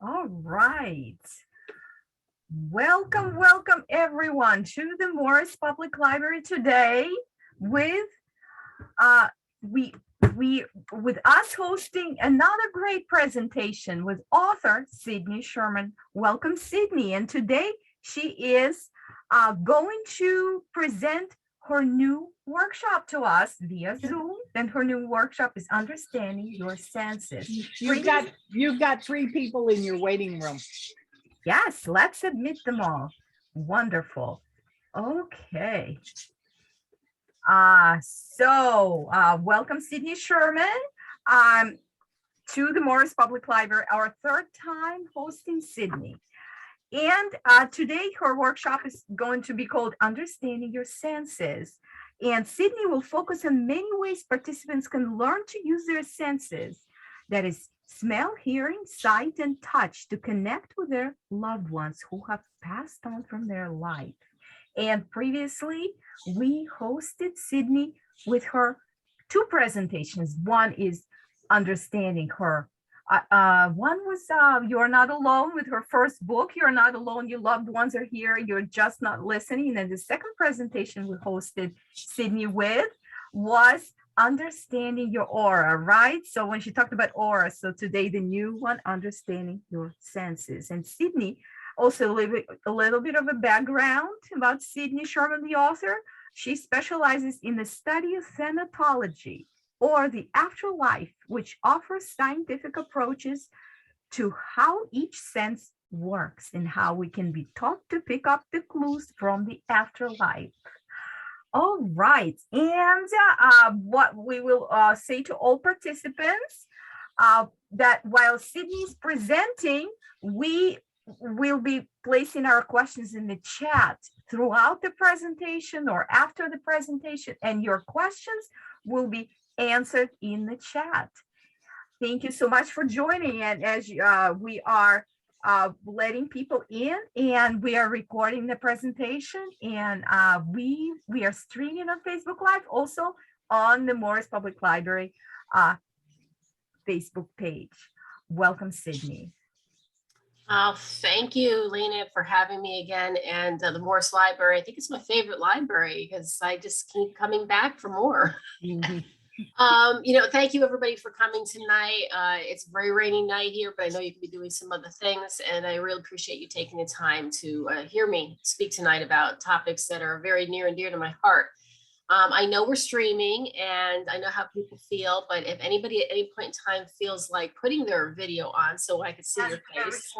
All right. Welcome everyone to the Morris Public Library today with uh we we with us hosting another great presentation with author Sydney Sherman. Welcome Sydney, and today she is going to present her new workshop to us via Zoom, and her new workshop is Understanding Your Senses. You've got three people in your waiting room. Yes, let's admit them all. Wonderful. Okay. Welcome Sydney Sherman to the Morris Public Library, our third time hosting Sydney. And today her workshop is going to be called Understanding Your Senses. And Sydney will focus on many ways participants can learn to use their senses. That is smell, hearing, sight, and touch to connect with their loved ones who have passed on from their life. And previously, we hosted Sydney with her two presentations. One is understanding her. One was You're Not Alone with her first book, You're Not Alone, Your Loved Ones Are Here, You're Just Not Listening. And the second presentation we hosted Sydney with was Understanding Your Aura, right? So when she talked about aura, so today the new one, Understanding Your Senses. And Sydney, also a little bit of a background about Sydney Sherman, the author. She specializes in the study of thanatology, or the afterlife, which offers scientific approaches to how each sense works and how we can be taught to pick up the clues from the afterlife. All right. And what we will say to all participants that while Sydney is presenting, we will be placing our questions in the chat throughout the presentation or after the presentation, and your questions will be answered in the chat. Thank you so much for joining. And as we are letting people in, and we are recording the presentation, and we are streaming on Facebook Live, also on the Morris Public Library Facebook page. Welcome, Sydney. Thank you, Lena, for having me again. And the Morris Library, I think it's my favorite library because I just keep coming back for more. Thank you everybody for coming tonight. It's a very rainy night here, but I know you can be doing some other things, and I really appreciate you taking the time to hear me speak tonight about topics that are very near and dear to my heart. I know we're streaming and I know how people feel, but if anybody at any point in time feels like putting their video on so I could see your face,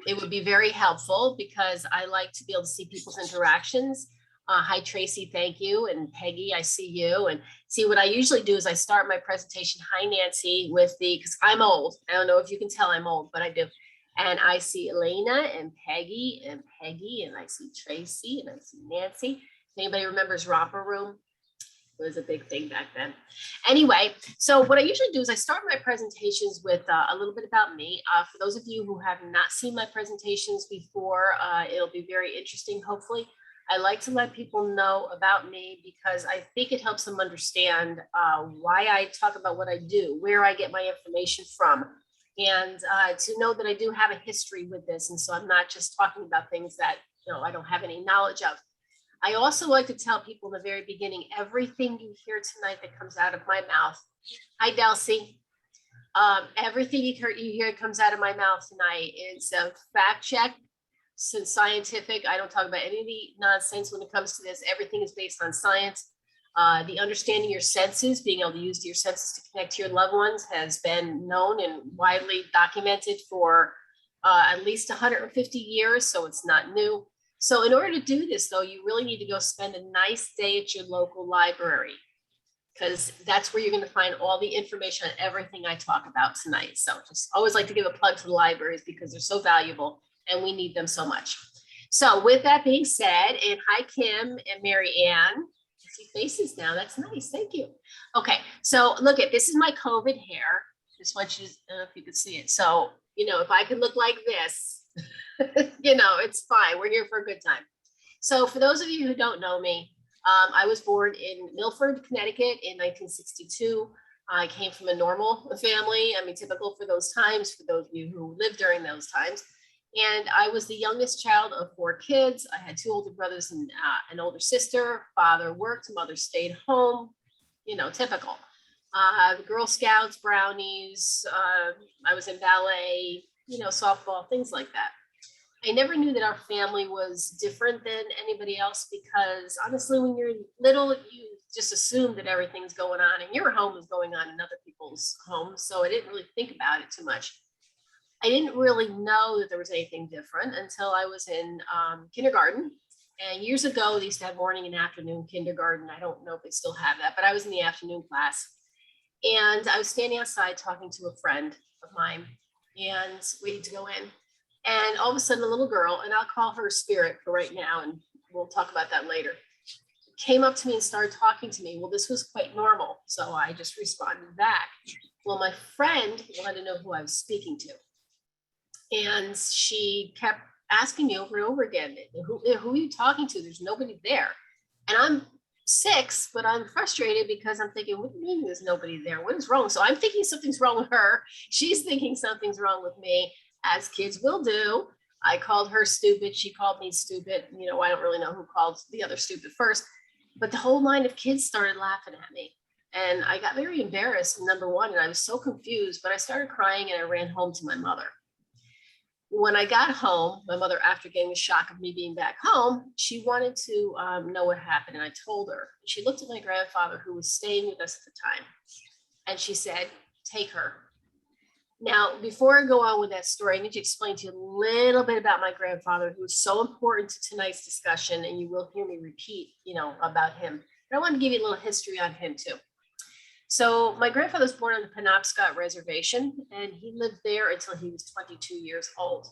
it would be very helpful because I like to be able to see people's interactions. Hi, Tracy, thank you. And Peggy, I see you. And see, what I usually do is I start my presentation, hi, Nancy, with because I'm old. I don't know if you can tell I'm old, but I do. And I see Elena and Peggy, and I see Tracy, and I see Nancy. Anybody remembers Romper Room? It was a big thing back then. Anyway, so what I usually do is I start my presentations with a little bit about me. For those of you who have not seen my presentations before, it'll be very interesting, hopefully. I like to let people know about me because I think it helps them understand why I talk about what I do, where I get my information from, and to know that I do have a history with this. And so I'm not just talking about things that I don't have any knowledge of. I also like to tell people in the very beginning, everything you hear tonight that comes out of my mouth. Hi, Delcy. Everything you hear comes out of my mouth tonight is a fact check. Since scientific, I don't talk about any of the nonsense when it comes to this. Everything is based on science. The understanding your senses, being able to use your senses to connect to your loved ones has been known and widely documented for at least 150 years, so it's not new. So in order to do this, though, you really need to go spend a nice day at your local library, because that's where you're going to find all the information on everything I talk about tonight. So just always like to give a plug to the libraries because they're so valuable and we need them so much. So with that being said, and hi, Kim and Mary Ann. I see faces now. That's nice. Thank you. Okay, so look at this is my COVID hair. Just want you to, I don't know if you can see it. So, if I could look like this, it's fine. We're here for a good time. So for those of you who don't know me, I was born in Milford, Connecticut in 1962. I came from a normal family. I mean, typical for those times, for those of you who lived during those times. And I was the youngest child of 4 kids. I had 2 older brothers and an older sister. Father worked, mother stayed home, typical. Girl Scouts, brownies. I was in ballet, softball, things like that. I never knew that our family was different than anybody else because honestly, when you're little, you just assume that everything's going on in your home is going on in other people's homes. So I didn't really think about it too much. I didn't really know that there was anything different until I was in kindergarten. And years ago, they used to have morning and afternoon kindergarten. I don't know if they still have that, but I was in the afternoon class. And I was standing outside talking to a friend of mine and waiting to go in. And all of a sudden, a little girl, and I'll call her Spirit for right now, and we'll talk about that later, came up to me and started talking to me. Well, this was quite normal. So I just responded back. Well, my friend wanted to know who I was speaking to. And she kept asking me over and over again, who are you talking to? There's nobody there. And I'm 6, but I'm frustrated because I'm thinking, what do you mean there's nobody there? What is wrong? So I'm thinking something's wrong with her. She's thinking something's wrong with me, as kids will do. I called her stupid. She called me stupid. I don't really know who called the other stupid first, but the whole line of kids started laughing at me. And I got very embarrassed, number one, and I was so confused, but I started crying and I ran home to my mother. When I got home, my mother, after getting the shock of me being back home, she wanted to know what happened. And I told her. She looked at my grandfather, who was staying with us at the time, and she said, take her. Now, before I go on with that story, I need to explain to you a little bit about my grandfather, who is so important to tonight's discussion, and you will hear me repeat, about him. But I want to give you a little history on him too. So my grandfather was born on the Penobscot Reservation, and he lived there until he was 22 years old.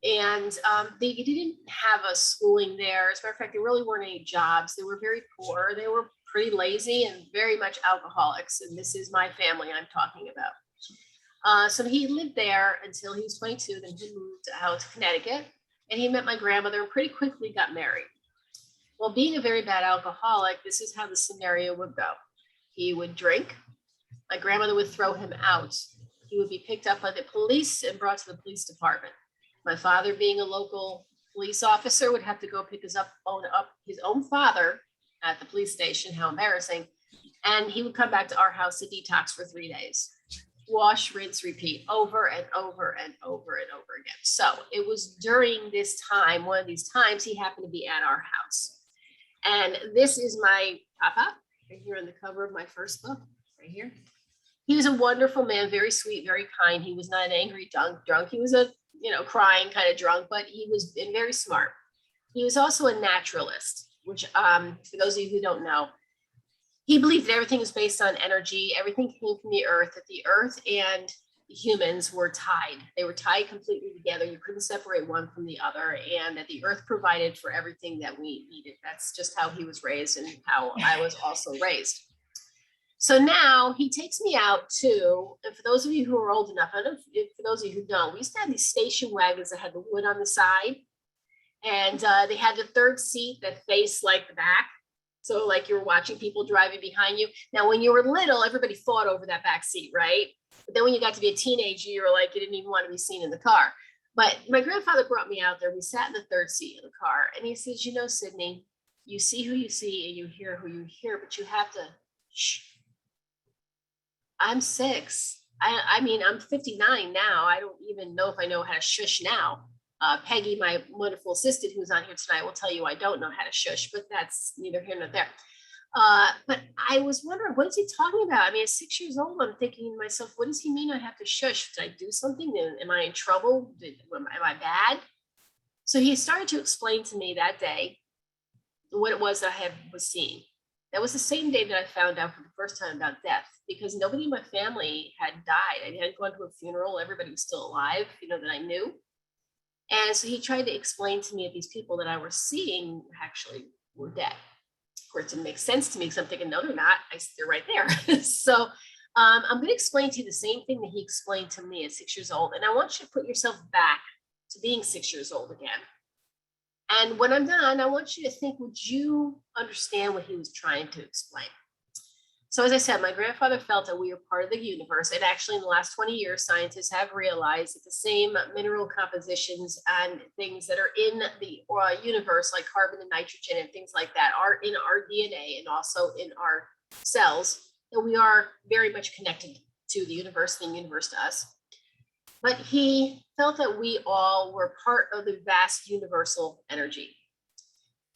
And they didn't have a schooling there. As a matter of fact, there really weren't any jobs. They were very poor. They were pretty lazy and very much alcoholics. And this is my family I'm talking about. So he lived there until he was 22. Then he moved out to Connecticut, and he met my grandmother and pretty quickly got married. Well, being a very bad alcoholic, this is how the scenario would go. He would drink. My grandmother would throw him out. He would be picked up by the police and brought to the police department. My father, being a local police officer, would have to go pick his own father at the police station. How embarrassing. And he would come back to our house to detox for 3 days. Wash, rinse, repeat, over and over and over and over again. So it was during this time, one of these times, he happened to be at our house. And this is my papa. Right here on the cover of my first book, right here. He was a wonderful man, very sweet, very kind. He was not an angry drunk. He was a, crying kind of drunk, but he was very smart. He was also a naturalist, which for those of you who don't know, he believed that everything was based on energy. Everything came from the earth, that the earth and humans were tied. They were tied completely together. You couldn't separate one from the other, and that the earth provided for everything that we needed. That's just how he was raised and how I was also raised. So now he takes me out to, and for those of you who are old enough, I don't know if for those of you who don't, we used to have these station wagons that had the wood on the side, and they had the third seat that faced like the back. So like you were watching people driving behind you. Now, when you were little, everybody fought over that back seat, right? But then when you got to be a teenager, you were like, you didn't even want to be seen in the car. But my grandfather brought me out there. We sat in the third seat of the car, and he says, Sydney, you see who you see and you hear who you hear, but you have to shh. I'm 6. I mean, I'm 59 now. I don't even know if I know how to shush now. Peggy, my wonderful assistant who's on here tonight, will tell you I don't know how to shush, but that's neither here nor there. But I was wondering, what is he talking about? I mean, at 6 years old, I'm thinking to myself, what does he mean I have to shush? Did I do something? Am I in trouble? Am I bad? So he started to explain to me that day what it was that I was seeing. That was the same day that I found out for the first time about death, because nobody in my family had died. I hadn't gone to a funeral. Everybody was still alive, that I knew. And so he tried to explain to me that these people that I was seeing actually were dead. Of course, it makes sense to me because I'm thinking, no, they're not. They're right there. So I'm going to explain to you the same thing that he explained to me at 6 years old. And I want you to put yourself back to being 6 years old again. And when I'm done, I want you to think, would you understand what he was trying to explain? So as I said, my grandfather felt that we were part of the universe. And actually in the last 20 years, scientists have realized that the same mineral compositions and things that are in the universe, like carbon and nitrogen and things like that, are in our DNA and also in our cells, that we are very much connected to the universe and the universe to us. But he felt that we all were part of the vast universal energy,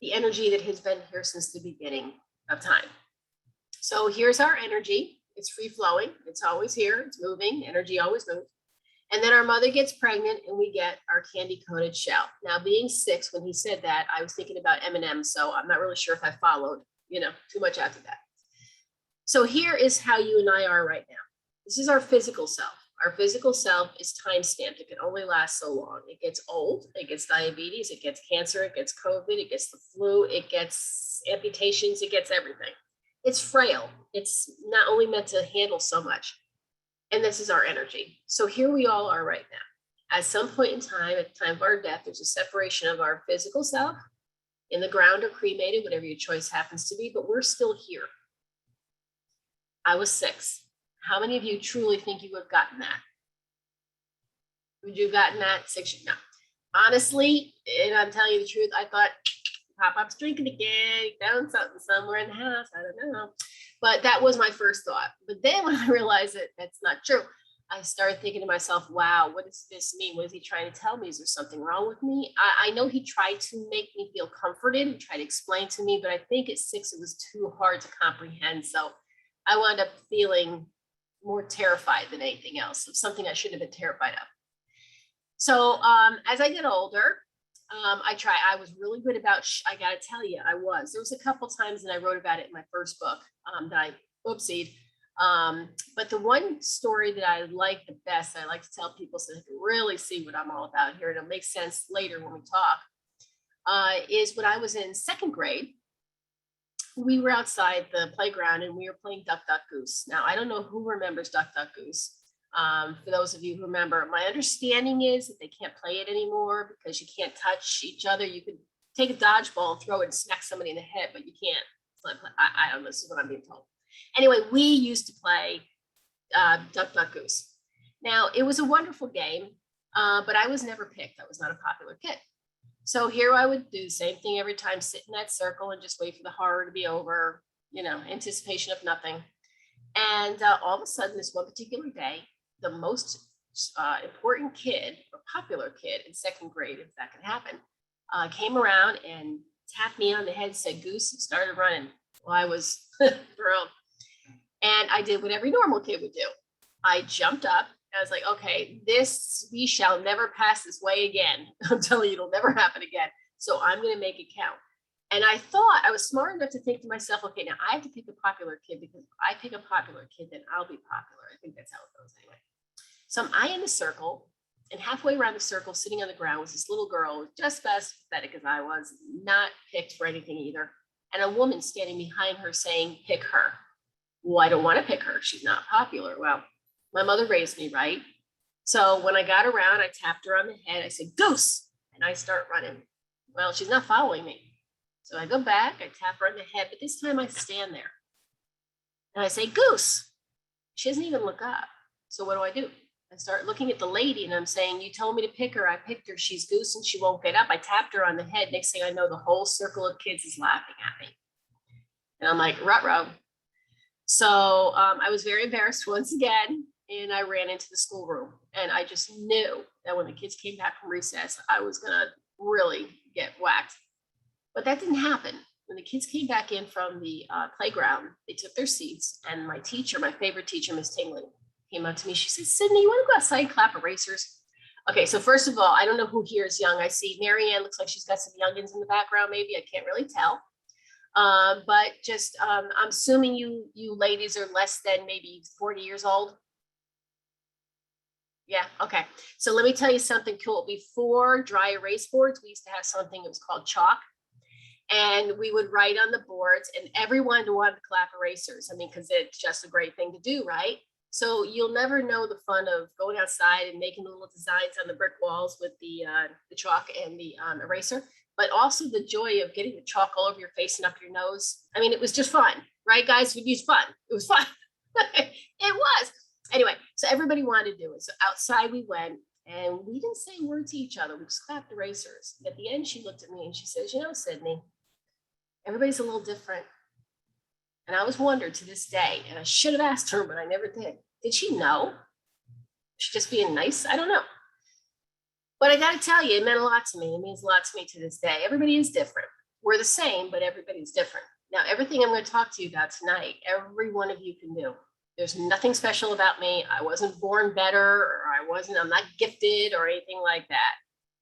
the energy that has been here since the beginning of time. So here's our energy. It's free flowing. It's always here. It's moving. Energy always moves. And then our mother gets pregnant and we get our candy coated shell. Now, being 6, when he said that, I was thinking about M&M. So I'm not really sure if I followed, too much after that. So here is how you and I are right now. This is our physical self. Our physical self is time stamped. It can only last so long. It gets old. It gets diabetes. It gets cancer. It gets COVID. It gets the flu. It gets amputations. It gets everything. It's frail. It's not only meant to handle so much. And this is our energy. So here we all are right now. At some point in time, at the time of our death, there's a separation of our physical self in the ground or cremated, whatever your choice happens to be, but we're still here. I was 6. How many of you truly think you would have gotten that? Would you have gotten that 6? No. Honestly, and I'm telling you the truth, I thought, Pop-Pop's drinking again, he found something somewhere in the house, I don't know. But that was my first thought. But then when I realized that that's not true, I started thinking to myself, wow, what does this mean? What is he trying to tell me? Is there something wrong with me? I know he tried to make me feel comforted and tried to explain to me, but I think at 6, it was too hard to comprehend. So I wound up feeling more terrified than anything else of something I shouldn't have been terrified of. So as I get older, I was really good about, I got to tell you, there was a couple times that I wrote about it in my first book that I oopsied. But the one story that I like the best, I like to tell people so they can really see what I'm all about here, and it'll make sense later when we talk, is when I was in 2nd grade. We were outside the playground and we were playing Duck, Duck, Goose. Now, I don't know who remembers Duck, Duck, Goose. For those of you who remember, my understanding is that they can't play it anymore because you can't touch each other. You could take a dodgeball and throw it and smack somebody in the head, but you can't. I don't know, this is what I'm being told. Anyway, we used to play Duck, Duck, Goose. Now, it was a wonderful game, but I was never picked. I was not a popular kid. So here I would do the same thing every time, sit in that circle and just wait for the horror to be over, anticipation of nothing. And all of a sudden, this one particular day, the most important kid or popular kid in 2nd grade, if that could happen, came around and tapped me on the head, said goose, and started running. Well, I was thrilled. And I did what every normal kid would do. I jumped up. I was like, okay, we shall never pass this way again. I'm telling you, it'll never happen again. So I'm going to make it count. And I thought, I was smart enough to think to myself, okay, now I have to pick a popular kid, because if I pick a popular kid, then I'll be popular. I think that's how it goes anyway. So I'm eyeing the circle, and halfway around the circle, sitting on the ground, was this little girl, just as pathetic as I was, not picked for anything either. And a woman standing behind her saying, pick her. Well, I don't want to pick her. She's not popular. Well, my mother raised me right. So when I got around, I tapped her on the head. I said, goose, and I start running. Well, she's not following me. So I go back, I tap her on the head, but this time I stand there and I say, goose. She doesn't even look up. So what do? I start looking at the lady and I'm saying, you told me to pick her. I picked her. She's goose and she won't get up. I tapped her on the head. Next thing I know, the whole circle of kids is laughing at me. And I'm like, ruh-roh. So I was very embarrassed once again. And I ran into the schoolroom, and I just knew that when the kids came back from recess, I was going to really get whacked. But that didn't happen. When the kids came back in from the playground, they took their seats, and my teacher, my favorite teacher, Miss Tingley, came up to me. She said, Sydney, you want to go outside and clap erasers? Okay, so first of all, I don't know who here is young. I see Marianne, looks like she's got some youngins in the background, maybe. I can't really tell. But just, I'm assuming you ladies are less than maybe 40 years old. Yeah, okay. So let me tell you something cool. Before dry erase boards, we used to have something that was called chalk. And we would write on the boards, and everyone wanted to clap erasers. I mean, because it's just a great thing to do, right? So you'll never know the fun of going outside and making little designs on the brick walls with the chalk and the eraser, but also the joy of getting the chalk all over your face and up your nose. I mean, it was just fun. right, guys? It was fun. It was fun. It was. Anyway, so everybody wanted to do it. So outside we went, and we didn't say a word to each other. We just clapped erasers. At the end, she looked at me and she says, Sydney, everybody's a little different. And I always wondered to this day, and I should have asked her, but I never did. Did she know? She's just being nice? I don't know. But I got to tell you, it meant a lot to me. It means a lot to me to this day. Everybody is different. We're the same, but everybody's different. Now, everything I'm going to talk to you about tonight, every one of you can do. There's nothing special about me. I wasn't born better, or I'm not gifted or anything like that.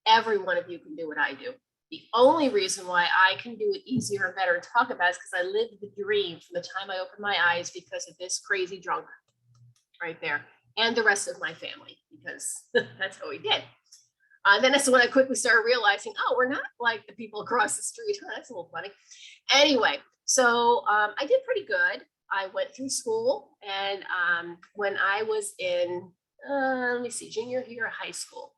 Every one of you can do what I do. The only reason why I can do it easier and better and talk about it is because I lived the dream from the time I opened my eyes because of this crazy drunk right there, and the rest of my family, because that's how we did. Then that's when I quickly started realizing, oh, we're not like the people across the street. Oh, that's a little funny. Anyway, so I did pretty good. I went through school, and when I was in, junior year of high school,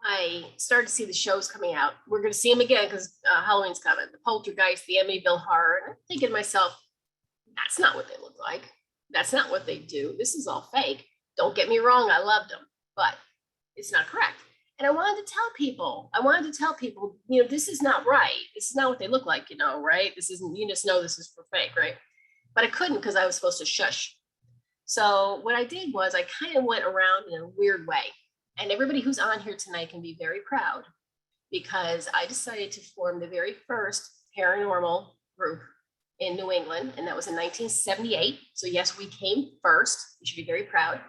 I started to see the shows coming out. We're going to see them again because Halloween's coming. The Poltergeist, the Amityville Horror. And I'm thinking to myself, that's not what they look like. That's not what they do. This is all fake. Don't get me wrong. I loved them, but it's not correct. And I wanted to tell people, this is not right. This is not what they look like, right? This isn't, you just know this is for fake, right? But I couldn't because I was supposed to shush. So what I did was I kind of went around in a weird way. And everybody who's on here tonight can be very proud because I decided to form the very first paranormal group in New England. And that was in 1978. So yes, we came first. You should be very proud.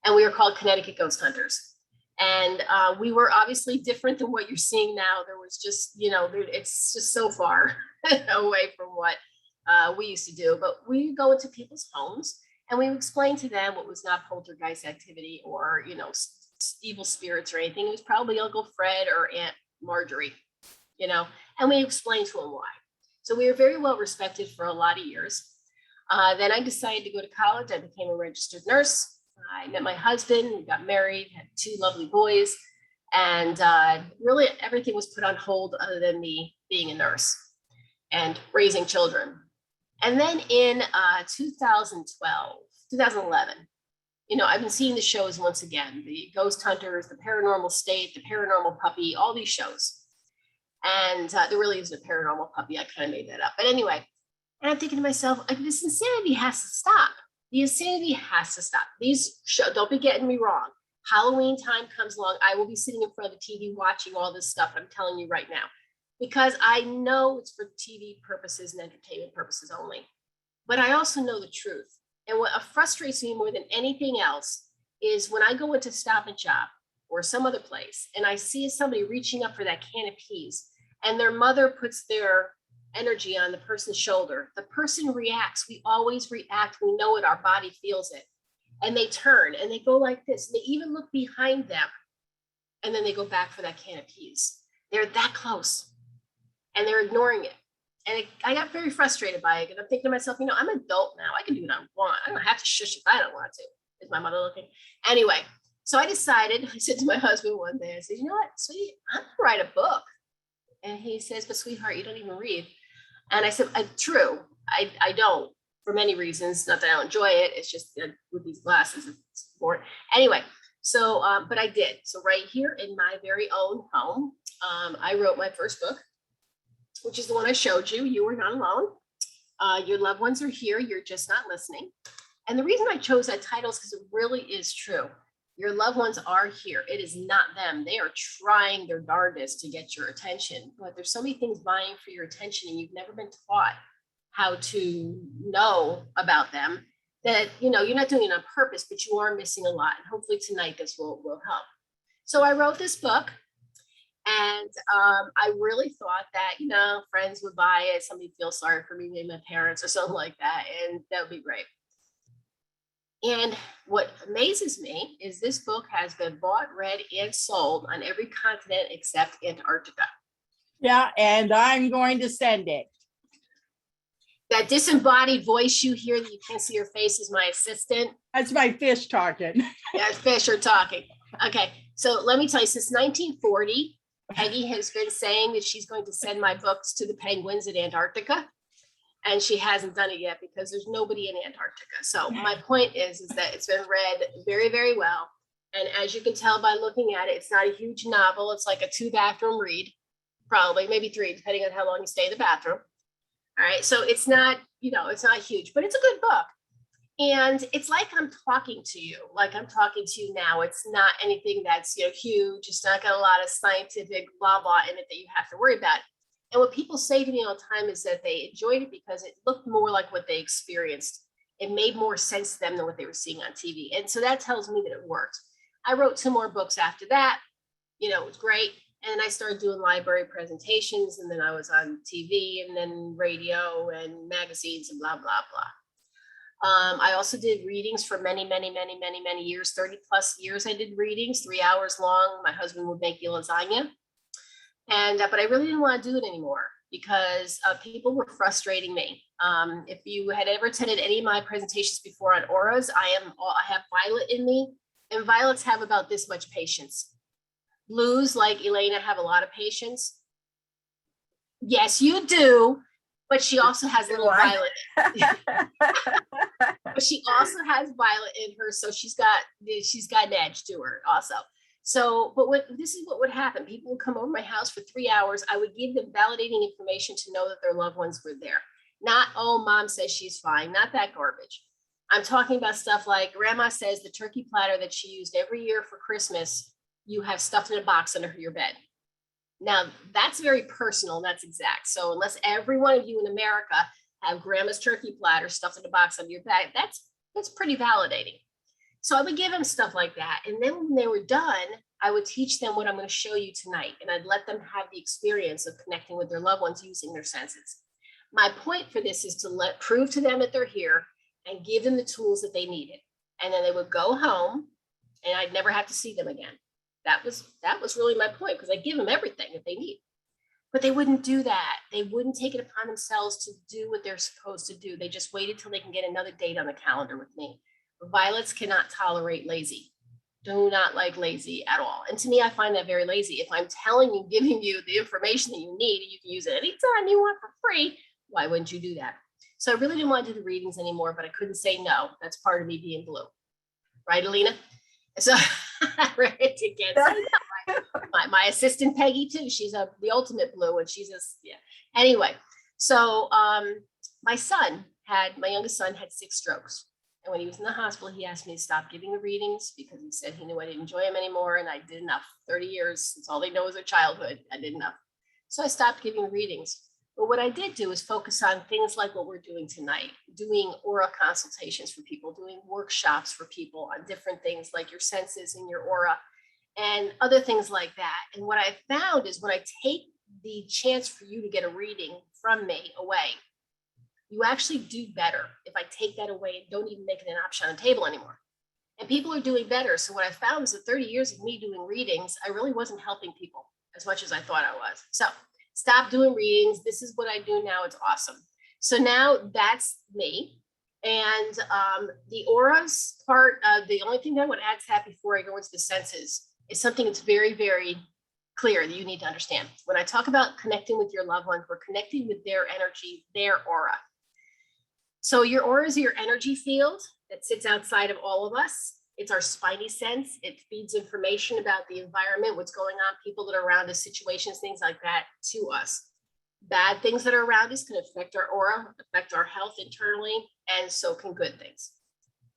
And we were called Connecticut Ghost Hunters. And we were obviously different than what you're seeing now. There was just, it's just so far away from what we used to do. But we go into people's homes and we would explain to them what was not poltergeist activity or, evil spirits or anything. It was probably Uncle Fred or Aunt Marjorie, and we explained to them why. So we were very well respected for a lot of years. Then I decided to go to college. I became a registered nurse. I met my husband, we got married, had 2 lovely boys, and really everything was put on hold other than me being a nurse and raising children. And then in 2011, I've been seeing the shows once again, the Ghost Hunters, the Paranormal State, the Paranormal Puppy, all these shows. And there really isn't a paranormal puppy. I kind of made that up. But anyway, and I'm thinking to myself, this insanity has to stop. The insanity has to stop. These shows, don't be getting me wrong. Halloween time comes along, I will be sitting in front of the TV watching all this stuff. I'm telling you right now, because I know it's for TV purposes and entertainment purposes only. But I also know the truth. And what frustrates me more than anything else is when I go into Stop and Shop or some other place and I see somebody reaching up for that can of peas and their mother puts their energy on the person's shoulder. The person reacts. We always react. We know it. Our body feels it. And they turn and they go like this. They even look behind them. And then they go back for that can of peas. They're that close and they're ignoring it. And I got very frustrated by it. And I'm thinking to myself, I'm an adult now. I can do what I want. I don't have to shush if I don't want to. Is my mother looking? Anyway, so I decided, I said to my husband one day, I said, you know what, sweetie, I'm going to write a book. And he says, but sweetheart, you don't even read. And I said, true, I don't, for many reasons. Not that I don't enjoy it. It's just with these glasses, it's boring. Anyway, so, but I did. So right here in my very own home, I wrote my first book, which is the one I showed you. You were not alone. Your loved ones are here. You're just not listening. And the reason I chose that title is because it really is true. Your loved ones are here. It is not them. They are trying their darndest to get your attention, but there's so many things vying for your attention and you've never been taught how to know about them that, you're not doing it on purpose, but you are missing a lot. And hopefully tonight this will help. So I wrote this book and I really thought that, friends would buy it. Somebody feel sorry for me, maybe my parents or something like that. And that would be great. And what amazes me is this book has been bought, read, and sold on every continent except Antarctica. Yeah, and I'm going to send it. That disembodied voice you hear that you can't see her face is my assistant. That's my fish talking. Yeah, fish are talking. Okay, so let me tell you, since 1940, Peggy has been saying that she's going to send my books to the penguins in Antarctica. and she hasn't done it yet because there's nobody in Antarctica. So my point is that it's been read very, very well. And as you can tell by looking at it, it's not a huge novel. It's like a 2-bathroom read, probably maybe 3, depending on how long you stay in the bathroom. All right. So it's not, it's not huge, but it's a good book. And it's like I'm talking to you, like I'm talking to you now. It's not anything that's, huge. It's not got a lot of scientific blah, blah in it that you have to worry about. And what people say to me all the time is that they enjoyed it because it looked more like what they experienced. It made more sense to them than what they were seeing on TV. And so that tells me that it worked. I wrote 2 more books after that. It was great. And I started doing library presentations, and then I was on TV and then radio and magazines and blah, blah, blah. I also did readings for many, many, many, many, many years, 30 plus years. I did readings, 3 hours long. My husband would make me lasagna. And, but I really didn't want to do it anymore because people were frustrating me. If you had ever attended any of my presentations before on auras, I have violet in me, and violets have about this much patience. Blues, like Elena, have a lot of patience. Yes, you do. But she also has a little violet. But she also has violet in her, so she's got an edge to her also. So, but this is what would happen. People would come over my house for 3 hours. I would give them validating information to know that their loved ones were there. Not, oh, mom says she's fine. Not that garbage. I'm talking about stuff like grandma says the turkey platter that she used every year for Christmas, you have stuffed in a box under your bed. Now, that's very personal. That's exact. So unless every one of you in America have grandma's turkey platter stuffed in a box under your bed, that's pretty validating. So I would give them stuff like that. And then when they were done, I would teach them what I'm going to show you tonight. And I'd let them have the experience of connecting with their loved ones using their senses. My point for this is to prove to them that they're here and give them the tools that they needed. And then they would go home and I'd never have to see them again. That was really my point, because I give them everything that they need. But they wouldn't do that. They wouldn't take it upon themselves to do what they're supposed to do. They just waited till they can get another date on the calendar with me. Violets cannot tolerate lazy. Do not like lazy at all. And to me, I find that very lazy. If I'm telling you, giving you the information that you need, you can use it anytime you want for free, why wouldn't you do that? So I really didn't want to do the readings anymore, but I couldn't say no. That's part of me being blue. Right, Alina? So right, again, my assistant Peggy too. She's the ultimate blue, and she's Anyway, so my youngest son had 6 strokes, and when he was in the hospital, he asked me to stop giving the readings because he said he knew I didn't enjoy them anymore, and I did enough. 30 years, it's all they know is their childhood. I did enough, so I stopped giving readings. But what I did do is focus on things like what we're doing tonight, doing aura consultations for people, doing workshops for people on different things like your senses and your aura and other things like that. And what I found is when I take the chance for you to get a reading from me away, you actually do better if I take that away and don't even make it an option on the table anymore. And people are doing better. So what I found is that 30 years of me doing readings, I really wasn't helping people as much as I thought I was. So stop doing readings. This is what I do now. It's awesome. So now that's me. And the auras part, the only thing that I would add to that before I go into the senses is something that's very, very clear that you need to understand. When I talk about connecting with your loved ones, we're connecting with their energy, their aura. So your aura is your energy field that sits outside of all of us. It's our spidey sense. It feeds information about the environment, what's going on, people that are around us, situations, things like that to us. Bad things that are around us can affect our aura, affect our health internally, and so can good things.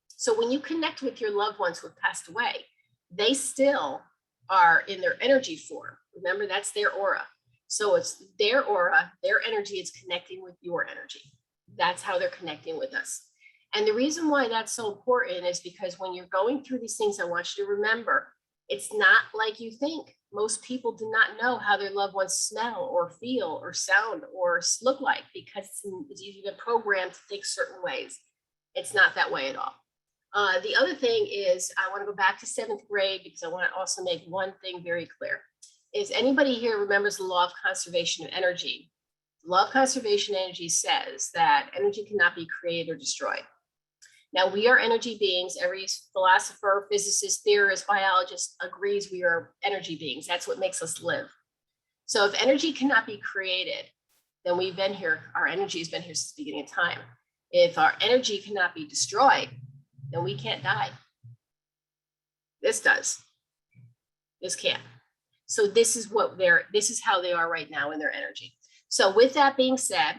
So when you connect with your loved ones who have passed away, they still are in their energy form. Remember, that's their aura. So it's their aura, their energy is connecting with your energy. That's how they're connecting with us. And the reason why that's so important is because when you're going through these things, I want you to remember, it's not like you think. Most people do not know how their loved ones smell or feel or sound or look like because you've been programmed to think certain ways. It's not that way at all. The other thing is I want to go back to 7th grade because I want to also make one thing very clear. Is anybody here remembers the law of conservation of energy? The law of conservation energy says that energy cannot be created or destroyed. Now, we are energy beings. Every philosopher, physicist, theorist, biologist agrees we are energy beings. That's what makes us live. So if energy cannot be created, then we've been here. Our energy has been here since the beginning of time. If our energy cannot be destroyed, then we can't die. This does. This can't. So this is how they are right now in their energy. So with that being said,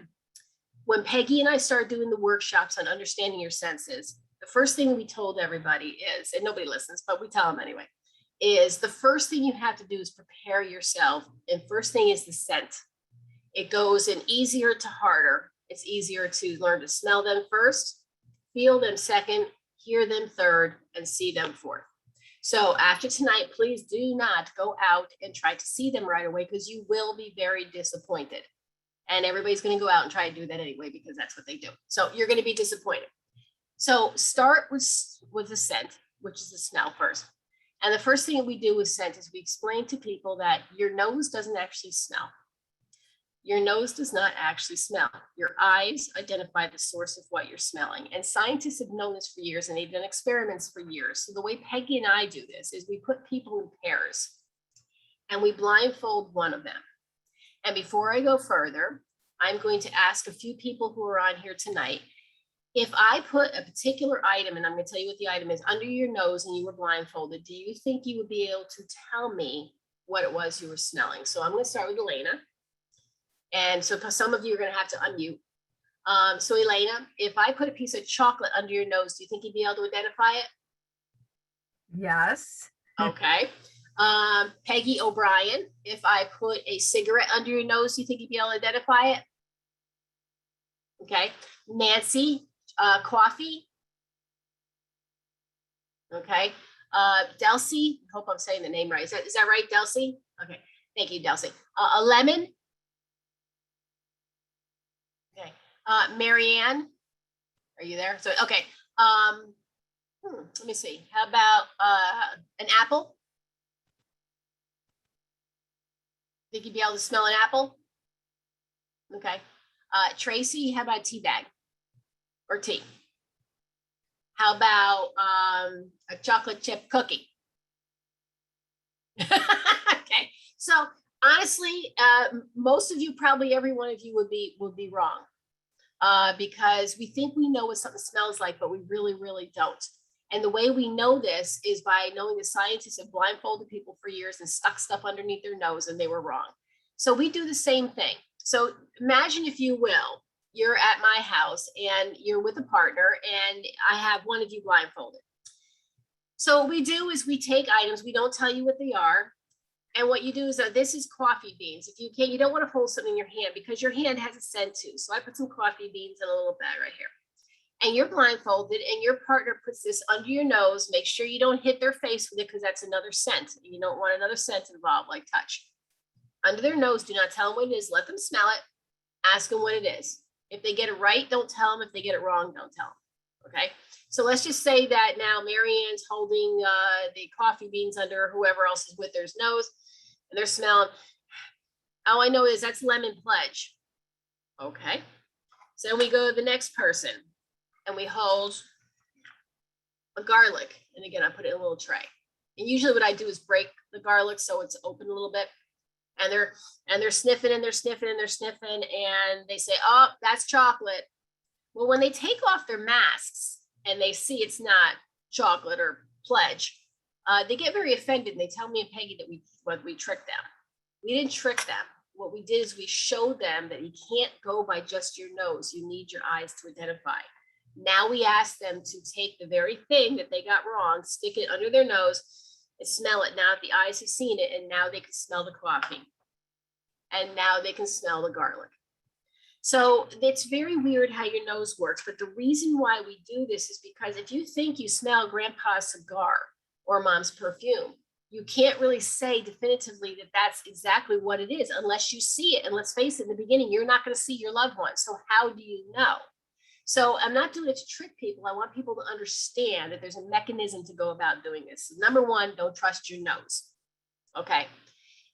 when Peggy and I started doing the workshops on understanding your senses, the first thing we told everybody is, and nobody listens, but we tell them anyway, is the first thing you have to do is prepare yourself. And first thing is the scent. It goes in easier to harder. It's easier to learn to smell them first, feel them second, hear them third, and see them fourth. So after tonight, please do not go out and try to see them right away, because you will be very disappointed. And everybody's going to go out and try to do that anyway, because that's what they do. So you're going to be disappointed. So start with the scent, which is the smell first. And the first thing we do with scent is we explain to people that your nose doesn't actually smell. Your nose does not actually smell. Your eyes identify the source of what you're smelling. And scientists have known this for years, and they've done experiments for years. So the way Peggy and I do this is we put people in pairs and we blindfold one of them. And before I go further, I'm going to ask a few people who are on here tonight, if I put a particular item, and I'm going to tell you what the item is, under your nose and you were blindfolded, do you think you would be able to tell me what it was you were smelling? So I'm going to start with Elena. And so some of you are going to have to unmute. So Elena, if I put a piece of chocolate under your nose, do you think you'd be able to identify it? Yes. Okay. Peggy O'Brien, if I put a cigarette under your nose, do you think you'd be able to identify it? Okay. Nancy, coffee. Okay. Delcy, I hope I'm saying the name right. Is that right, Delcy? Okay. Thank you, Delcy. A lemon. Okay. Marianne, are you there? So, okay. Let me see. How about an apple? Think you'd be able to smell an apple? Okay. Tracy, how about a tea bag or tea? How about a chocolate chip cookie? Okay. So honestly, most of you, probably every one of you would be wrong, because we think we know what something smells like, but we really, really don't. And the way we know this is by knowing the scientists have blindfolded people for years and stuck stuff underneath their nose, and they were wrong. So we do the same thing. So imagine, if you will, you're at my house and you're with a partner, and I have one of you blindfolded. So what we do is we take items, we don't tell you what they are. And what you do is this is coffee beans. If you don't want to hold something in your hand, because your hand has a scent too. So I put some coffee beans in a little bag right here. And you're blindfolded, and your partner puts this under your nose. Make sure you don't hit their face with it, because that's another scent. You don't want another scent involved, like touch. Under their nose, do not tell them what it is. Let them smell it. Ask them what it is. If they get it right, don't tell them. If they get it wrong, don't tell them. Okay. So let's just say that now Marianne's holding the coffee beans under whoever else is with their nose, and they're smelling. All I know is that's lemon pledge. Okay. So then we go to the next person, and we hold a garlic. And again, I put it in a little tray. And usually what I do is break the garlic so it's open a little bit. And they're sniffing and they're sniffing and they're sniffing, and they say, oh, that's chocolate. Well, when they take off their masks and they see it's not chocolate or pledge, they get very offended, and they tell me and Peggy that we tricked them. We didn't trick them. What we did is we showed them that you can't go by just your nose. You need your eyes to identify. Now we ask them to take the very thing that they got wrong, stick it under their nose, and smell it. Now the eyes have seen it, and now they can smell the coffee. And now they can smell the garlic. So it's very weird how your nose works. But the reason why we do this is because if you think you smell grandpa's cigar or mom's perfume, you can't really say definitively that that's exactly what it is unless you see it. And let's face it, in the beginning, you're not going to see your loved one. So how do you know? So I'm not doing it to trick people. I want people to understand that there's a mechanism to go about doing this. Number one, don't trust your nose. Okay.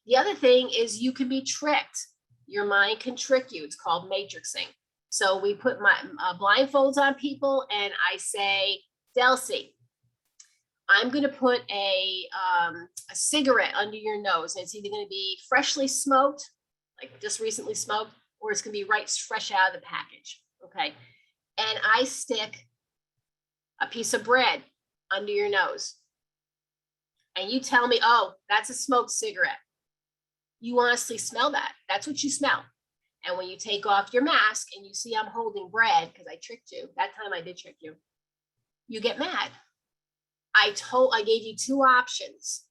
The other thing is you can be tricked. Your mind can trick you. It's called matrixing. So we put my blindfolds on people, and I say, Delcy, I'm going to put a cigarette under your nose. And it's either going to be freshly smoked, like just recently smoked, or it's going to be right fresh out of the package. Okay. And I stick a piece of bread under your nose. And you tell me, oh, that's a smoked cigarette. You honestly smell that. That's what you smell. And when you take off your mask and you see I'm holding bread, because I tricked you, that time I did trick you, you get mad. I gave you two options.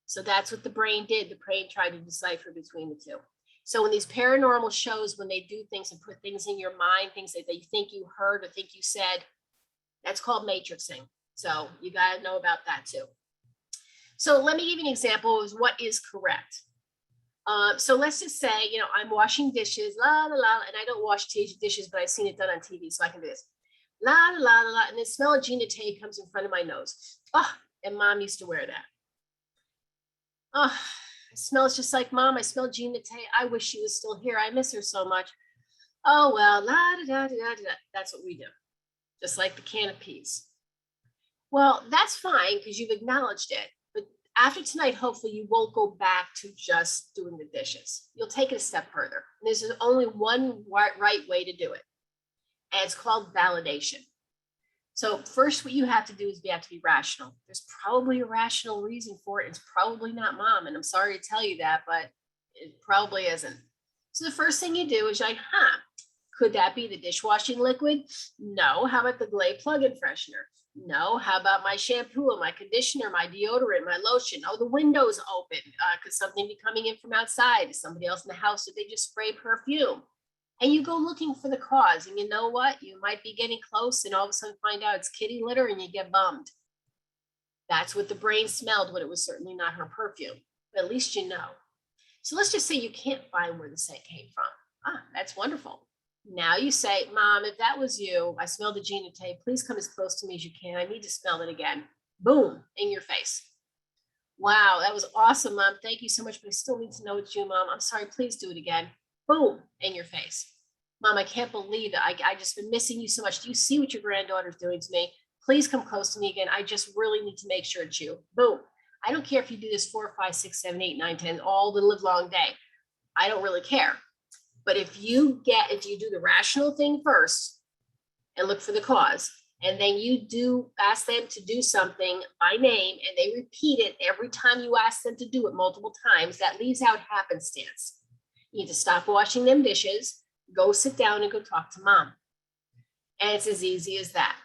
So that's what the brain did. The brain tried to decipher between the two. So in these paranormal shows, when they do things and put things in your mind, things that you think you heard or think you said, that's called matrixing. So you got to know about that too. So let me give you an example of what is correct. So let's just say, I'm washing dishes, la, la, la, and I don't wash dishes, but I've seen it done on TV, so I can do this. La, la, la, la, la, and the smell of Gina Tay comes in front of my nose. Oh, and Mom used to wear that. Oh, it smells just like Mom. I smell Gina Tay. I wish she was still here. I miss her so much. Oh, well, la, da, da, da, da, da. That's what we do. Just like the can of peas. Well, that's fine because you've acknowledged it. But after tonight, hopefully you won't go back to just doing the dishes. You'll take it a step further. And there's only one right way to do it. And it's called validation. So first, what you have to do is you have to be rational. There's probably a rational reason for it. It's probably not Mom. And I'm sorry to tell you that, but it probably isn't. So the first thing you do is you're like, could that be the dishwashing liquid? No. How about the Glade plug-in freshener? No. How about my shampoo, my conditioner, my deodorant, my lotion? Oh, the window's open. Could something be coming in from outside? Is somebody else in the house? Did they just spray perfume? And you go looking for the cause. And you know what? You might be getting close and all of a sudden find out it's kitty litter and you get bummed. That's what the brain smelled when it was certainly not her perfume. But at least you know. So let's just say you can't find where the scent came from. That's wonderful. Now you say, Mom, if that was you, I smelled the Gina Tay. Please come as close to me as you can. I need to smell it again. Boom, in your face. Wow, that was awesome, Mom. Thank you so much, but I still need to know it's you, Mom. I'm sorry, please do it again. Boom, in your face. Mom, I can't believe it. I just been missing you so much. Do you see what your granddaughter's doing to me? Please come close to me again. I just really need to make sure it's you. Boom. I don't care if you do this 4, 5, 6, 7, 8, 9, 10, all the live long day. I don't really care. But if you do the rational thing first and look for the cause, and then you do ask them to do something by name and they repeat it every time you ask them to do it multiple times, that leaves out happenstance. You need to stop washing them dishes, go sit down and go talk to Mom. And it's as easy as that.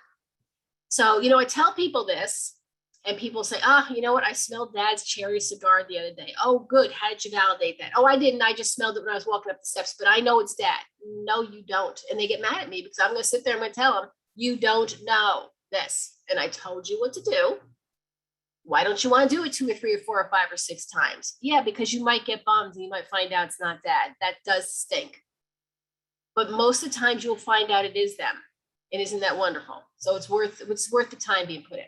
So, I tell people this and people say, you know what? I smelled Dad's cherry cigar the other day. Oh, good. How did you validate that? Oh, I didn't. I just smelled it when I was walking up the steps, but I know it's Dad. No, you don't. And they get mad at me because I'm going to sit there and I'm going to tell them, you don't know this. And I told you what to do. Why don't you want to do it 2 or 3 or 4 or 5 or 6 times? Yeah, because you might get bummed and you might find out it's not Dad. That does stink. But most of the times you'll find out it is them. And isn't that wonderful? So it's worth the time being put in.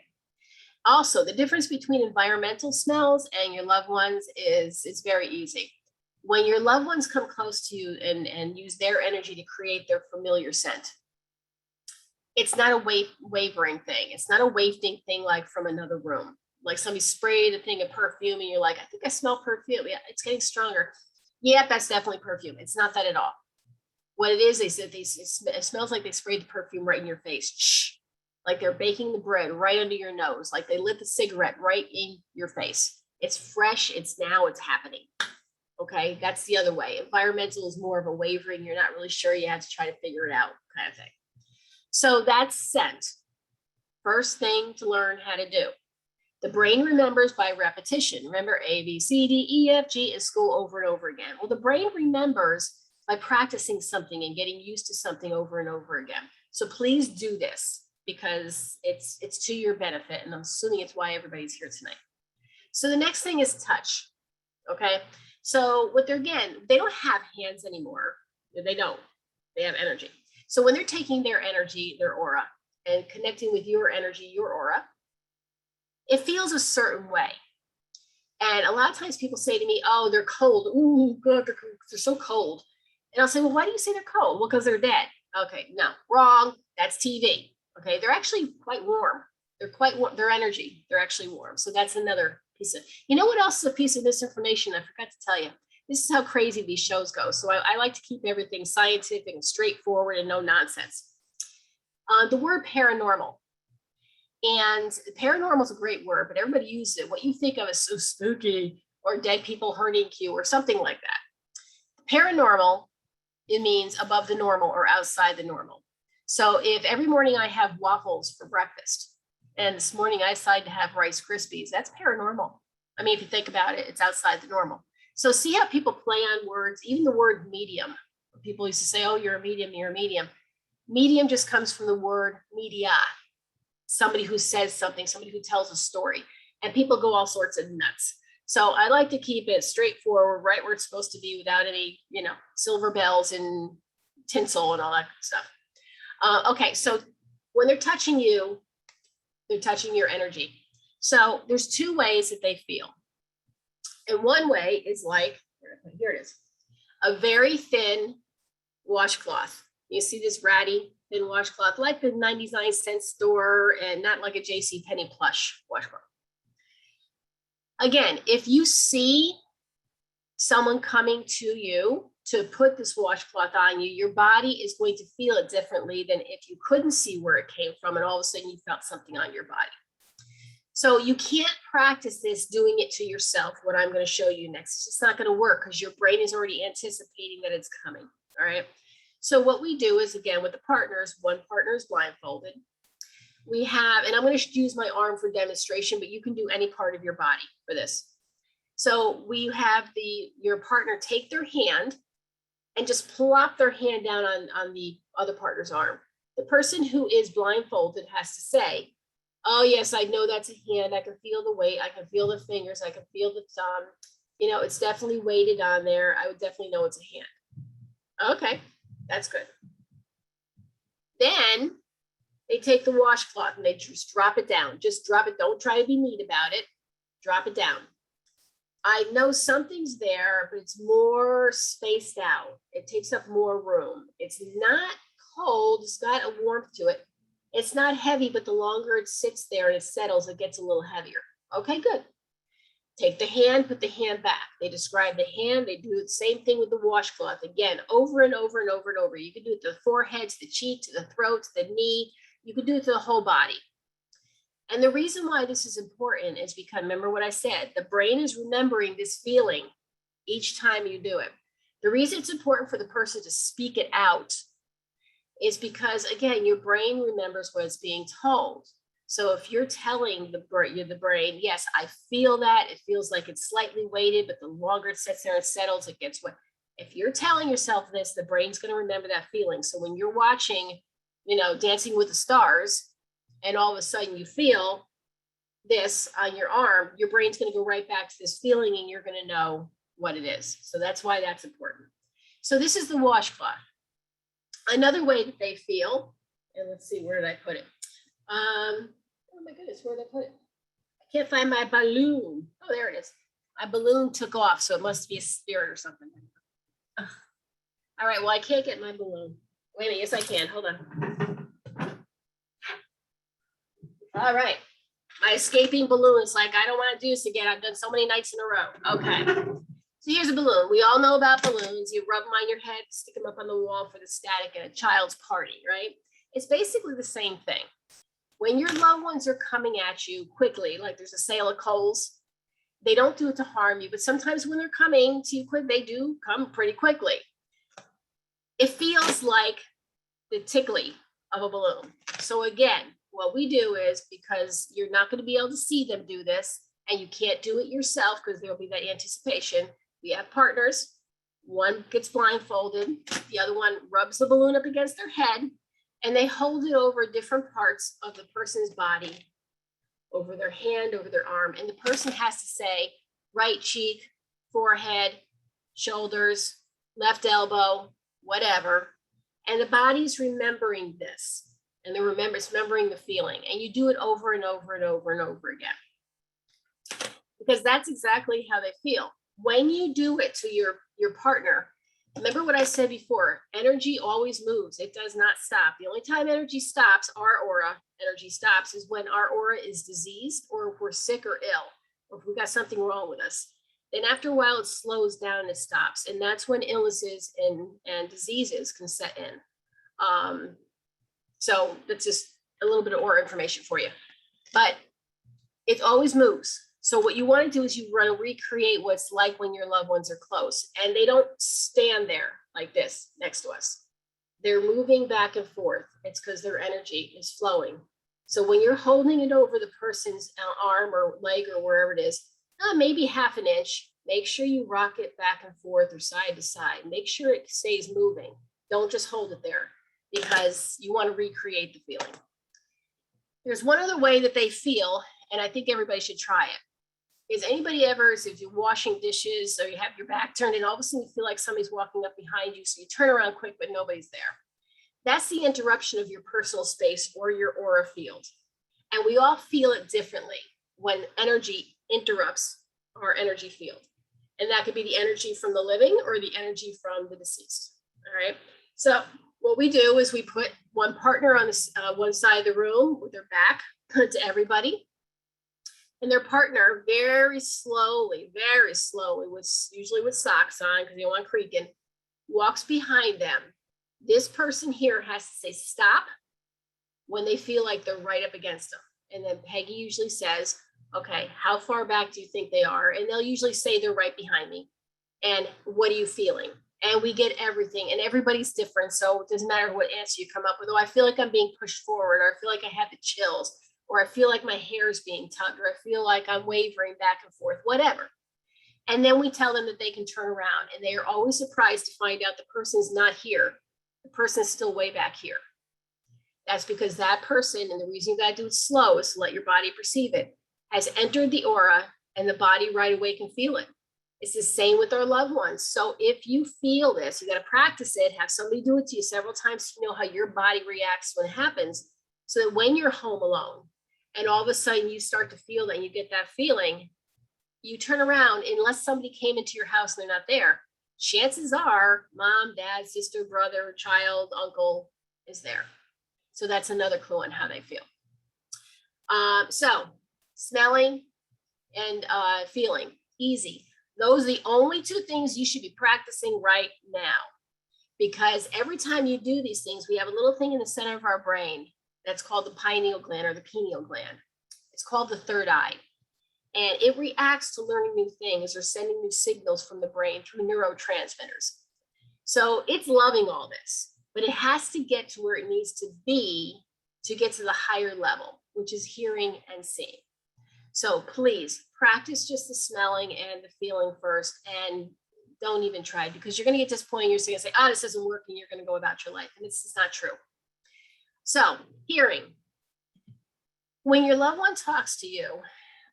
Also, the difference between environmental smells and your loved ones is very easy. When your loved ones come close to you and use their energy to create their familiar scent, it's not a wavering thing. It's not a wafting thing like from another room. Like somebody sprayed a thing of perfume and you're like, I think I smell perfume. Yeah, it's getting stronger. Yeah, that's definitely perfume. It's not that at all. What it is that it smells like they sprayed the perfume right in your face. Shh. Like they're baking the bread right under your nose. Like they lit the cigarette right in your face. It's fresh. It's happening. Okay, that's the other way. Environmental is more of a wavering. You're not really sure. You have to try to figure it out kind of thing. So that's scent. First thing to learn how to do. The brain remembers by repetition. Remember A, B, C, D, E, F, G in school over and over again. Well, the brain remembers by practicing something and getting used to something over and over again. So please do this because it's to your benefit. And I'm assuming it's why everybody's here tonight. So the next thing is touch. Okay. So they don't have hands anymore. They don't. They have energy. So when they're taking their energy, their aura, and connecting with your energy, your aura, it feels a certain way. And a lot of times people say to me, oh, they're cold. Ooh, God, they're so cold. And I'll say, well, why do you say they're cold? Well, because they're dead. Okay, no, wrong. That's TV. Okay, they're actually quite warm. They're quite warm. Their energy, they're actually warm. So that's another piece of, you know what else is a piece of misinformation? I forgot to tell you. this is how crazy these shows go. So I like to keep everything scientific and straightforward and no nonsense. The word paranormal. And paranormal is a great word, but everybody uses it. What you think of is so spooky or dead people hurting you or something like that. Paranormal, it means above the normal or outside the normal. So if every morning I have waffles for breakfast and this morning I decide to have Rice Krispies, that's paranormal. I mean, if you think about it, it's outside the normal. So see how people play on words, even the word medium. People used to say, oh, you're a medium, you're a medium. Medium just comes from the word media, somebody who says something, somebody who tells a story, and people go all sorts of nuts. So I like to keep it straightforward, right where it's supposed to be without any, silver bells and tinsel and all that stuff. Okay, so when they're touching you, they're touching your energy. So there's two ways that they feel. And one way is like, here it is, a very thin washcloth. You see this ratty thin washcloth, like the 99-cent store and not like a JCPenney plush washcloth. Again, if you see someone coming to you to put this washcloth on you, your body is going to feel it differently than if you couldn't see where it came from and all of a sudden you felt something on your body. So you can't practice this doing it to yourself, what I'm going to show you next. It's just not going to work because your brain is already anticipating that it's coming. All right. So what we do is, again, with the partners, one partner is blindfolded. We have, and I'm going to use my arm for demonstration, but you can do any part of your body for this. So we have your partner take their hand and just plop their hand down on the other partner's arm. The person who is blindfolded has to say, oh, yes, I know that's a hand. I can feel the weight. I can feel the fingers. I can feel the thumb. It's definitely weighted on there. I would definitely know it's a hand. Okay, that's good. Then they take the washcloth and they just drop it down. Just drop it. Don't try to be neat about it. Drop it down. I know something's there, but it's more spaced out. It takes up more room. It's not cold. It's got a warmth to it. It's not heavy, but the longer it sits there and it settles, it gets a little heavier. Okay, good. Take the hand, put the hand back. They describe the hand. They do the same thing with the washcloth. Again, over and over and over and over. You can do it to the forehead, to the cheek, to the throat, to the knee. You can do it to the whole body. And the reason why this is important is because, remember what I said, the brain is remembering this feeling each time you do it. The reason it's important for the person to speak it out is because, again, your brain remembers what it's being told. So if you're telling the brain, yes, I feel that, it feels like it's slightly weighted, but the longer it sits there and settles, it gets wet. If you're telling yourself this, the brain's going to remember that feeling. So when you're watching, Dancing with the Stars, and all of a sudden you feel this on your arm, your brain's going to go right back to this feeling and you're going to know what it is. So that's why that's important. So this is the washcloth. Another way that they feel, and let's see, where did I put it? Oh my goodness, where did I put it? I can't find my balloon. Oh, there it is. My balloon took off, so it must be a spirit or something. Ugh. All right, well, I can't get my balloon. Wait a minute, yes, I can. Hold on. All right. My escaping balloon is like, I don't want to do this again. I've done so many nights in a row. Okay. So here's a balloon. We all know about balloons. You rub them on your head, stick them up on the wall for the static at a child's party, right? It's basically the same thing. When your loved ones are coming at you quickly, like there's a sale of coals, they don't do it to harm you, but sometimes when they're coming to you quick, they do come pretty quickly. It feels like the tickly of a balloon. So again, what we do is, because you're not going to be able to see them do this, and you can't do it yourself because there'll be that anticipation. We have partners. One gets blindfolded. The other one rubs the balloon up against their head, and they hold it over different parts of the person's body, over their hand, over their arm. And the person has to say right cheek, forehead, shoulders, left elbow, whatever. And the body's remembering this. And it's remembering the feeling. And you do it over and over and over and over again. Because that's exactly how they feel. When you do it to your partner, remember what I said before, energy always moves. It does not stop. The only time energy stops, our aura energy stops, is when our aura is diseased, or if we're sick or ill, or if we got something wrong with us. Then after a while, it slows down and it stops. And that's when illnesses and diseases can set in. So that's just a little bit of more information for you. But it always moves. So what you want to do is you want to recreate what's like when your loved ones are close. And they don't stand there like this next to us. They're moving back and forth. It's because their energy is flowing. So when you're holding it over the person's arm or leg or wherever it is, maybe half an inch, make sure you rock it back and forth or side to side. Make sure it stays moving. Don't just hold it there because you want to recreate the feeling. There's one other way that they feel, and I think everybody should try it. Is anybody ever, if you're washing dishes or you have your back turned and all of a sudden you feel like somebody's walking up behind you, so you turn around quick, but nobody's there? That's the interruption of your personal space or your aura field. And we all feel it differently when energy interrupts our energy field. And that could be the energy from the living or the energy from the deceased. All right. So what we do is we put one partner on this one side of the room with their back to everybody. And their partner very slowly, usually with socks on because they don't want creaking, walks behind them. This person here has to say stop when they feel like they're right up against them. And then Peggy usually says, okay, how far back do you think they are? And they'll usually say they're right behind me. And what are you feeling? And we get everything, and everybody's different. So it doesn't matter what answer you come up with. Oh, I feel like I'm being pushed forward, or I feel like I have the chills, or I feel like my hair is being tugged, or I feel like I'm wavering back and forth, whatever. And then we tell them that they can turn around, and they are always surprised to find out the person's not here. The person's still way back here. That's because that person, and the reason you got to do it slow is to let your body perceive it, has entered the aura, and the body right away can feel it. It's the same with our loved ones. So if you feel this, you got to practice it, have somebody do it to you several times to know how your body reacts when it happens. So that when you're home alone and all of a sudden you start to feel that and you get that feeling, you turn around, unless somebody came into your house and they're not there, chances are mom, dad, sister, brother, child, uncle is there. So that's another clue on how they feel. So smelling and feeling, easy. Those are the only two things you should be practicing right now, because every time you do these things, we have a little thing in the center of our brain that's called the pineal gland or the pineal gland. It's called the third eye. And it reacts to learning new things or sending new signals from the brain through neurotransmitters. So it's loving all this, but it has to get to where it needs to be to get to the higher level, which is hearing and seeing. So please practice just the smelling and the feeling first, and don't even try, because you're going to get to this point, you're going to say, oh, this isn't working. You're going to go about your life. And this is not true. So hearing, when your loved one talks to you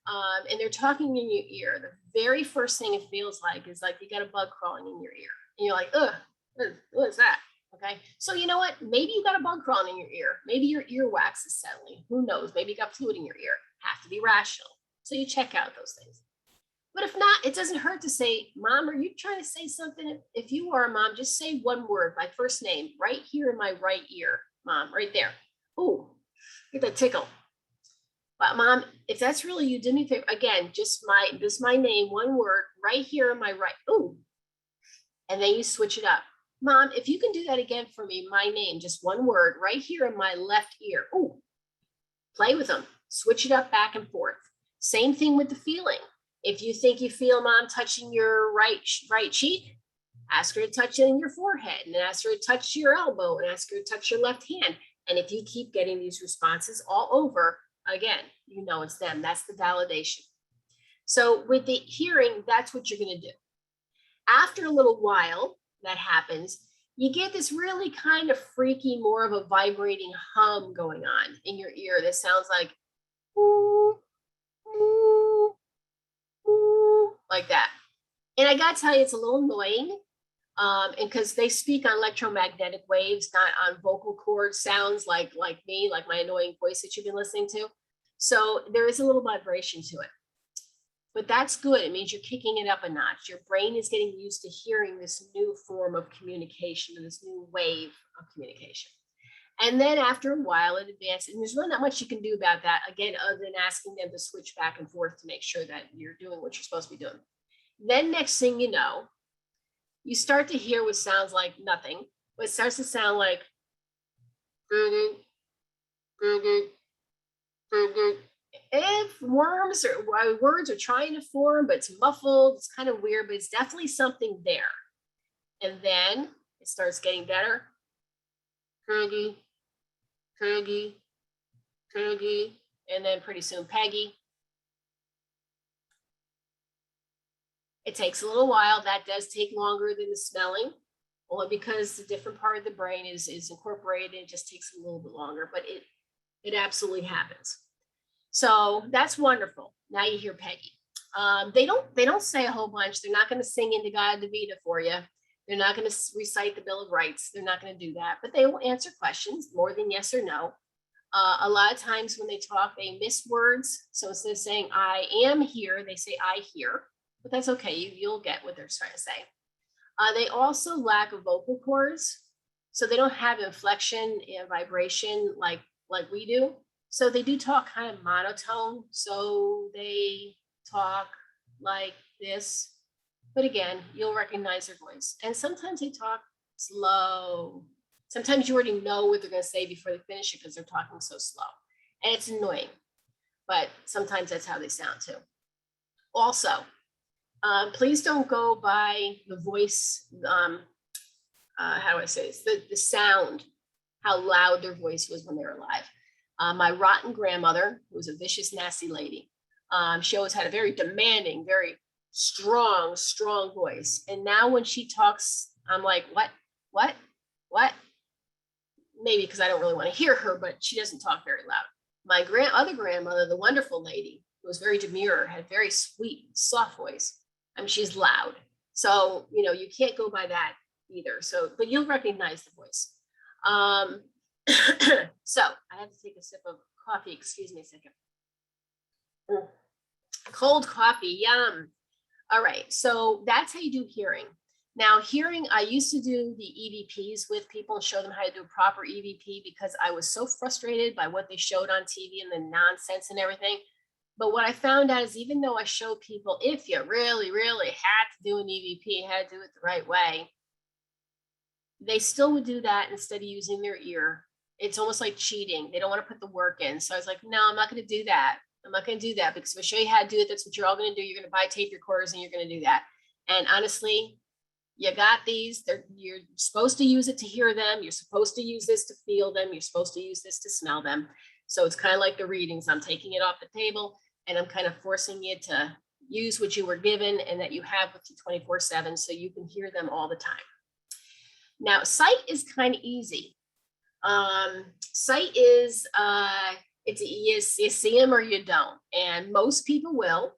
and they're talking in your ear, the very first thing it feels like is like you got a bug crawling in your ear. And you're like, ugh, what is that? Okay. So you know what? Maybe you got a bug crawling in your ear. Maybe your earwax is settling. Who knows? Maybe you got fluid in your ear. Have to be rational. So you check out those things. But if not, it doesn't hurt to say, Mom, are you trying to say something? If you are, Mom, just say one word, my first name, right here in my right ear, Mom, right there. Ooh, get that tickle. But Mom, if that's really you, do me a favor. Again, just my name, one word, right here in my right. Ooh. And then you switch it up. Mom, if you can do that again for me, my name, just one word, right here in my left ear. Ooh. Play with them. Switch it up back and forth. Same thing with the feeling. If you think you feel Mom touching your right cheek, ask her to touch it in your forehead, and then ask her to touch your elbow, and ask her to touch your left hand. And if you keep getting these responses all over, again, you know it's them. That's the validation. So with the hearing, that's what you're going to do. After a little while that happens, you get this really kind of freaky, more of a vibrating hum going on in your ear that sounds like, ooh, ooh, ooh, like that. And I got to tell you, it's a little annoying. And because they speak on electromagnetic waves, not on vocal cord sounds like me, like my annoying voice that you've been listening to. So there is a little vibration to it. But that's good. It means you're kicking it up a notch. Your brain is getting used to hearing this new form of communication, this new wave of communication. And then after a while it advances, and there's really not much you can do about that, again, other than asking them to switch back and forth to make sure that you're doing what you're supposed to be doing. Then next thing you know, you start to hear what sounds like nothing, but it starts to sound like gurgle, gurgle, gurgle. If worms or words are trying to form, but it's muffled, it's kind of weird, but it's definitely something there. And then it starts getting better. Kurgi, Kurgi, Kurgi, and then pretty soon Peggy. It takes a little while. That does take longer than the smelling, only because the different part of the brain is incorporated. It just takes a little bit longer, but it absolutely happens. So that's wonderful. Now you hear Peggy. They don't say a whole bunch. They're not going to sing In-A-Gadda-Da Vida for you. They're not going to recite the Bill of Rights. They're not going to do that, but they will answer questions more than yes or no. A lot of times when they talk, they miss words. So instead of saying I am here, they say I hear, but that's okay. You'll get what they're trying to say. They also lack of vocal cords. So they don't have inflection and vibration like we do. So they do talk kind of monotone. So they talk like this. But again, you'll recognize their voice. And sometimes they talk slow. Sometimes you already know what they're going to say before they finish it because they're talking so slow. And it's annoying. But sometimes that's how they sound too. Also, please don't go by the voice, how do I say this? The sound, how loud their voice was when they were alive. My rotten grandmother, who was a vicious, nasty lady, she always had a very demanding, very strong voice. And now when she talks, I'm like, what? Maybe because I don't really want to hear her, but she doesn't talk very loud. My other grandmother, the wonderful lady, who was very demure, had very sweet, soft voice. I mean, she's loud. So, you can't go by that either. So, but you'll recognize the voice. So I have to take a sip of coffee. Excuse me a second. Cold coffee, yum. All right, so that's how you do hearing. Now, hearing, I used to do the EVPs with people and show them how to do a proper EVP because I was so frustrated by what they showed on TV and the nonsense and everything. But what I found out is even though I show people, if you really, really had to do an EVP, had to do it the right way, they still would do that instead of using their ear. It's almost like cheating. They don't want to put the work in. So I was like, no, I'm not going to do that. I'm not going to do that because if I show you how to do it, that's what you're all going to do. You're going to buy tape recorders and you're going to do that. And honestly, you got these. You're supposed to use it to hear them. You're supposed to use this to feel them. You're supposed to use this to smell them. So it's kind of like the readings. I'm taking it off the table and I'm kind of forcing you to use what you were given and that you have with you 24/7 so you can hear them all the time. Now, sight is kind of easy. Sight is, you see them or you don't. And most people will.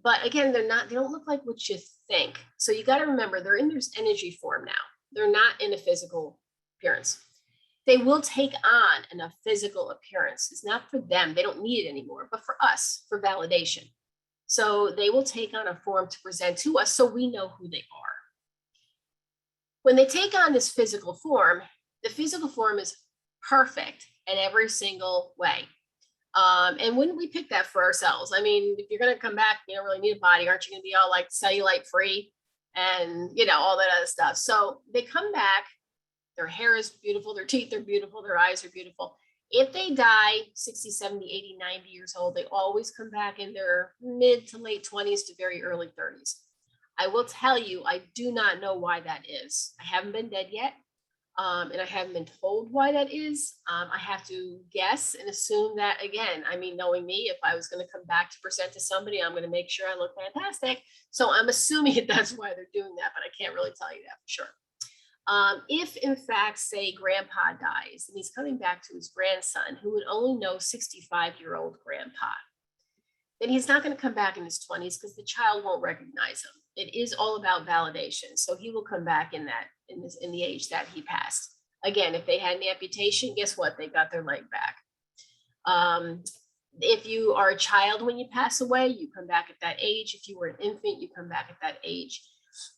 But again, they don't look like what you think. So you got to remember, they're in this energy form now. They're not in a physical appearance. They will take on a physical appearance. It's not for them. They don't need it anymore, but for us, for validation. So they will take on a form to present to us so we know who they are. When they take on this physical form, the physical form is perfect in every single way. And wouldn't we pick that for ourselves? I mean, if you're going to come back, you don't really need a body. Aren't you going to be all like cellulite free and, all that other stuff? So they come back, their hair is beautiful, their teeth are beautiful, their eyes are beautiful. If they die 60, 70, 80, 90 years old, they always come back in their mid to late 20s to very early 30s. I will tell you, I do not know why that is. I haven't been dead yet. And I haven't been told why that is. I have to guess and assume that, again, I mean, knowing me, if I was going to come back to present to somebody, I'm going to make sure I look fantastic. So I'm assuming that's why they're doing that, but I can't really tell you that for sure. If in fact, say grandpa dies and he's coming back to his grandson who would only know 65-year-old grandpa, then he's not going to come back in his 20s because the child won't recognize him. It is all about validation. So he will come back in the age that he passed. Again, if they had an amputation, guess what? They got their leg back. If you are a child when you pass away, you come back at that age. If you were an infant, you come back at that age.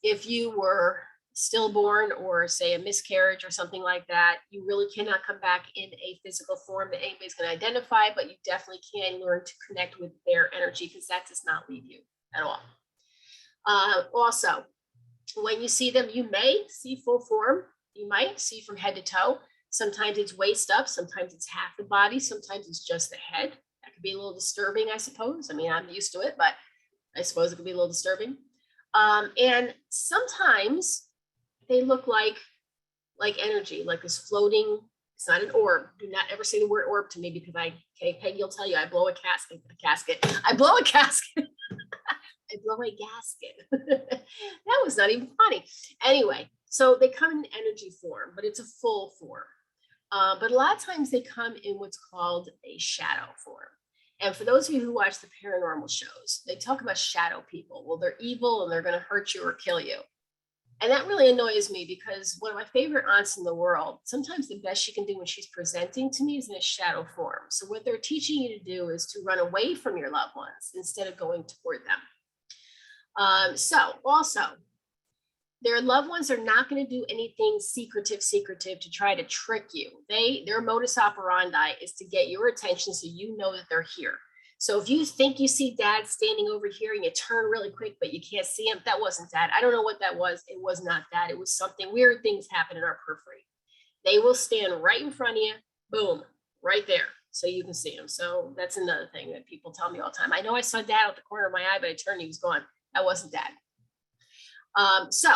If you were stillborn or say a miscarriage or something like that, you really cannot come back in a physical form that anybody's going to identify, but you definitely can learn to connect with their energy because that does not leave you at all. Also, when you see them, you may see full form. You might see from head to toe. Sometimes it's waist up. Sometimes it's half the body. Sometimes it's just the head. That could be a little disturbing, I suppose. I mean, I'm used to it, but I suppose it could be a little disturbing. And sometimes they look like energy, like this floating. It's not an orb. Do not ever say the word orb to me because Peggy will tell you I blow a casket. I blow a casket. I blow a gasket. That was not even funny. Anyway, so they come in energy form, but it's a full form. But a lot of times they come in what's called a shadow form. And for those of you who watch the paranormal shows, they talk about shadow people. Well, they're evil and they're going to hurt you or kill you. And that really annoys me because one of my favorite aunts in the world, sometimes the best she can do when she's presenting to me is in a shadow form. So what they're teaching you to do is to run away from your loved ones instead of going toward them. So also, their loved ones are not going to do anything secretive to try to trick you. Their modus operandi is to get your attention so you know that they're here. So if you think you see dad standing over here and you turn really quick, but you can't see him, that wasn't dad. I don't know what that was. It was not that. It was something, weird things happen in our periphery. They will stand right in front of you, boom, right there. So you can see him. So that's another thing that people tell me all the time. I know I saw dad out the corner of my eye, but I turned and he was gone. That wasn't dad. So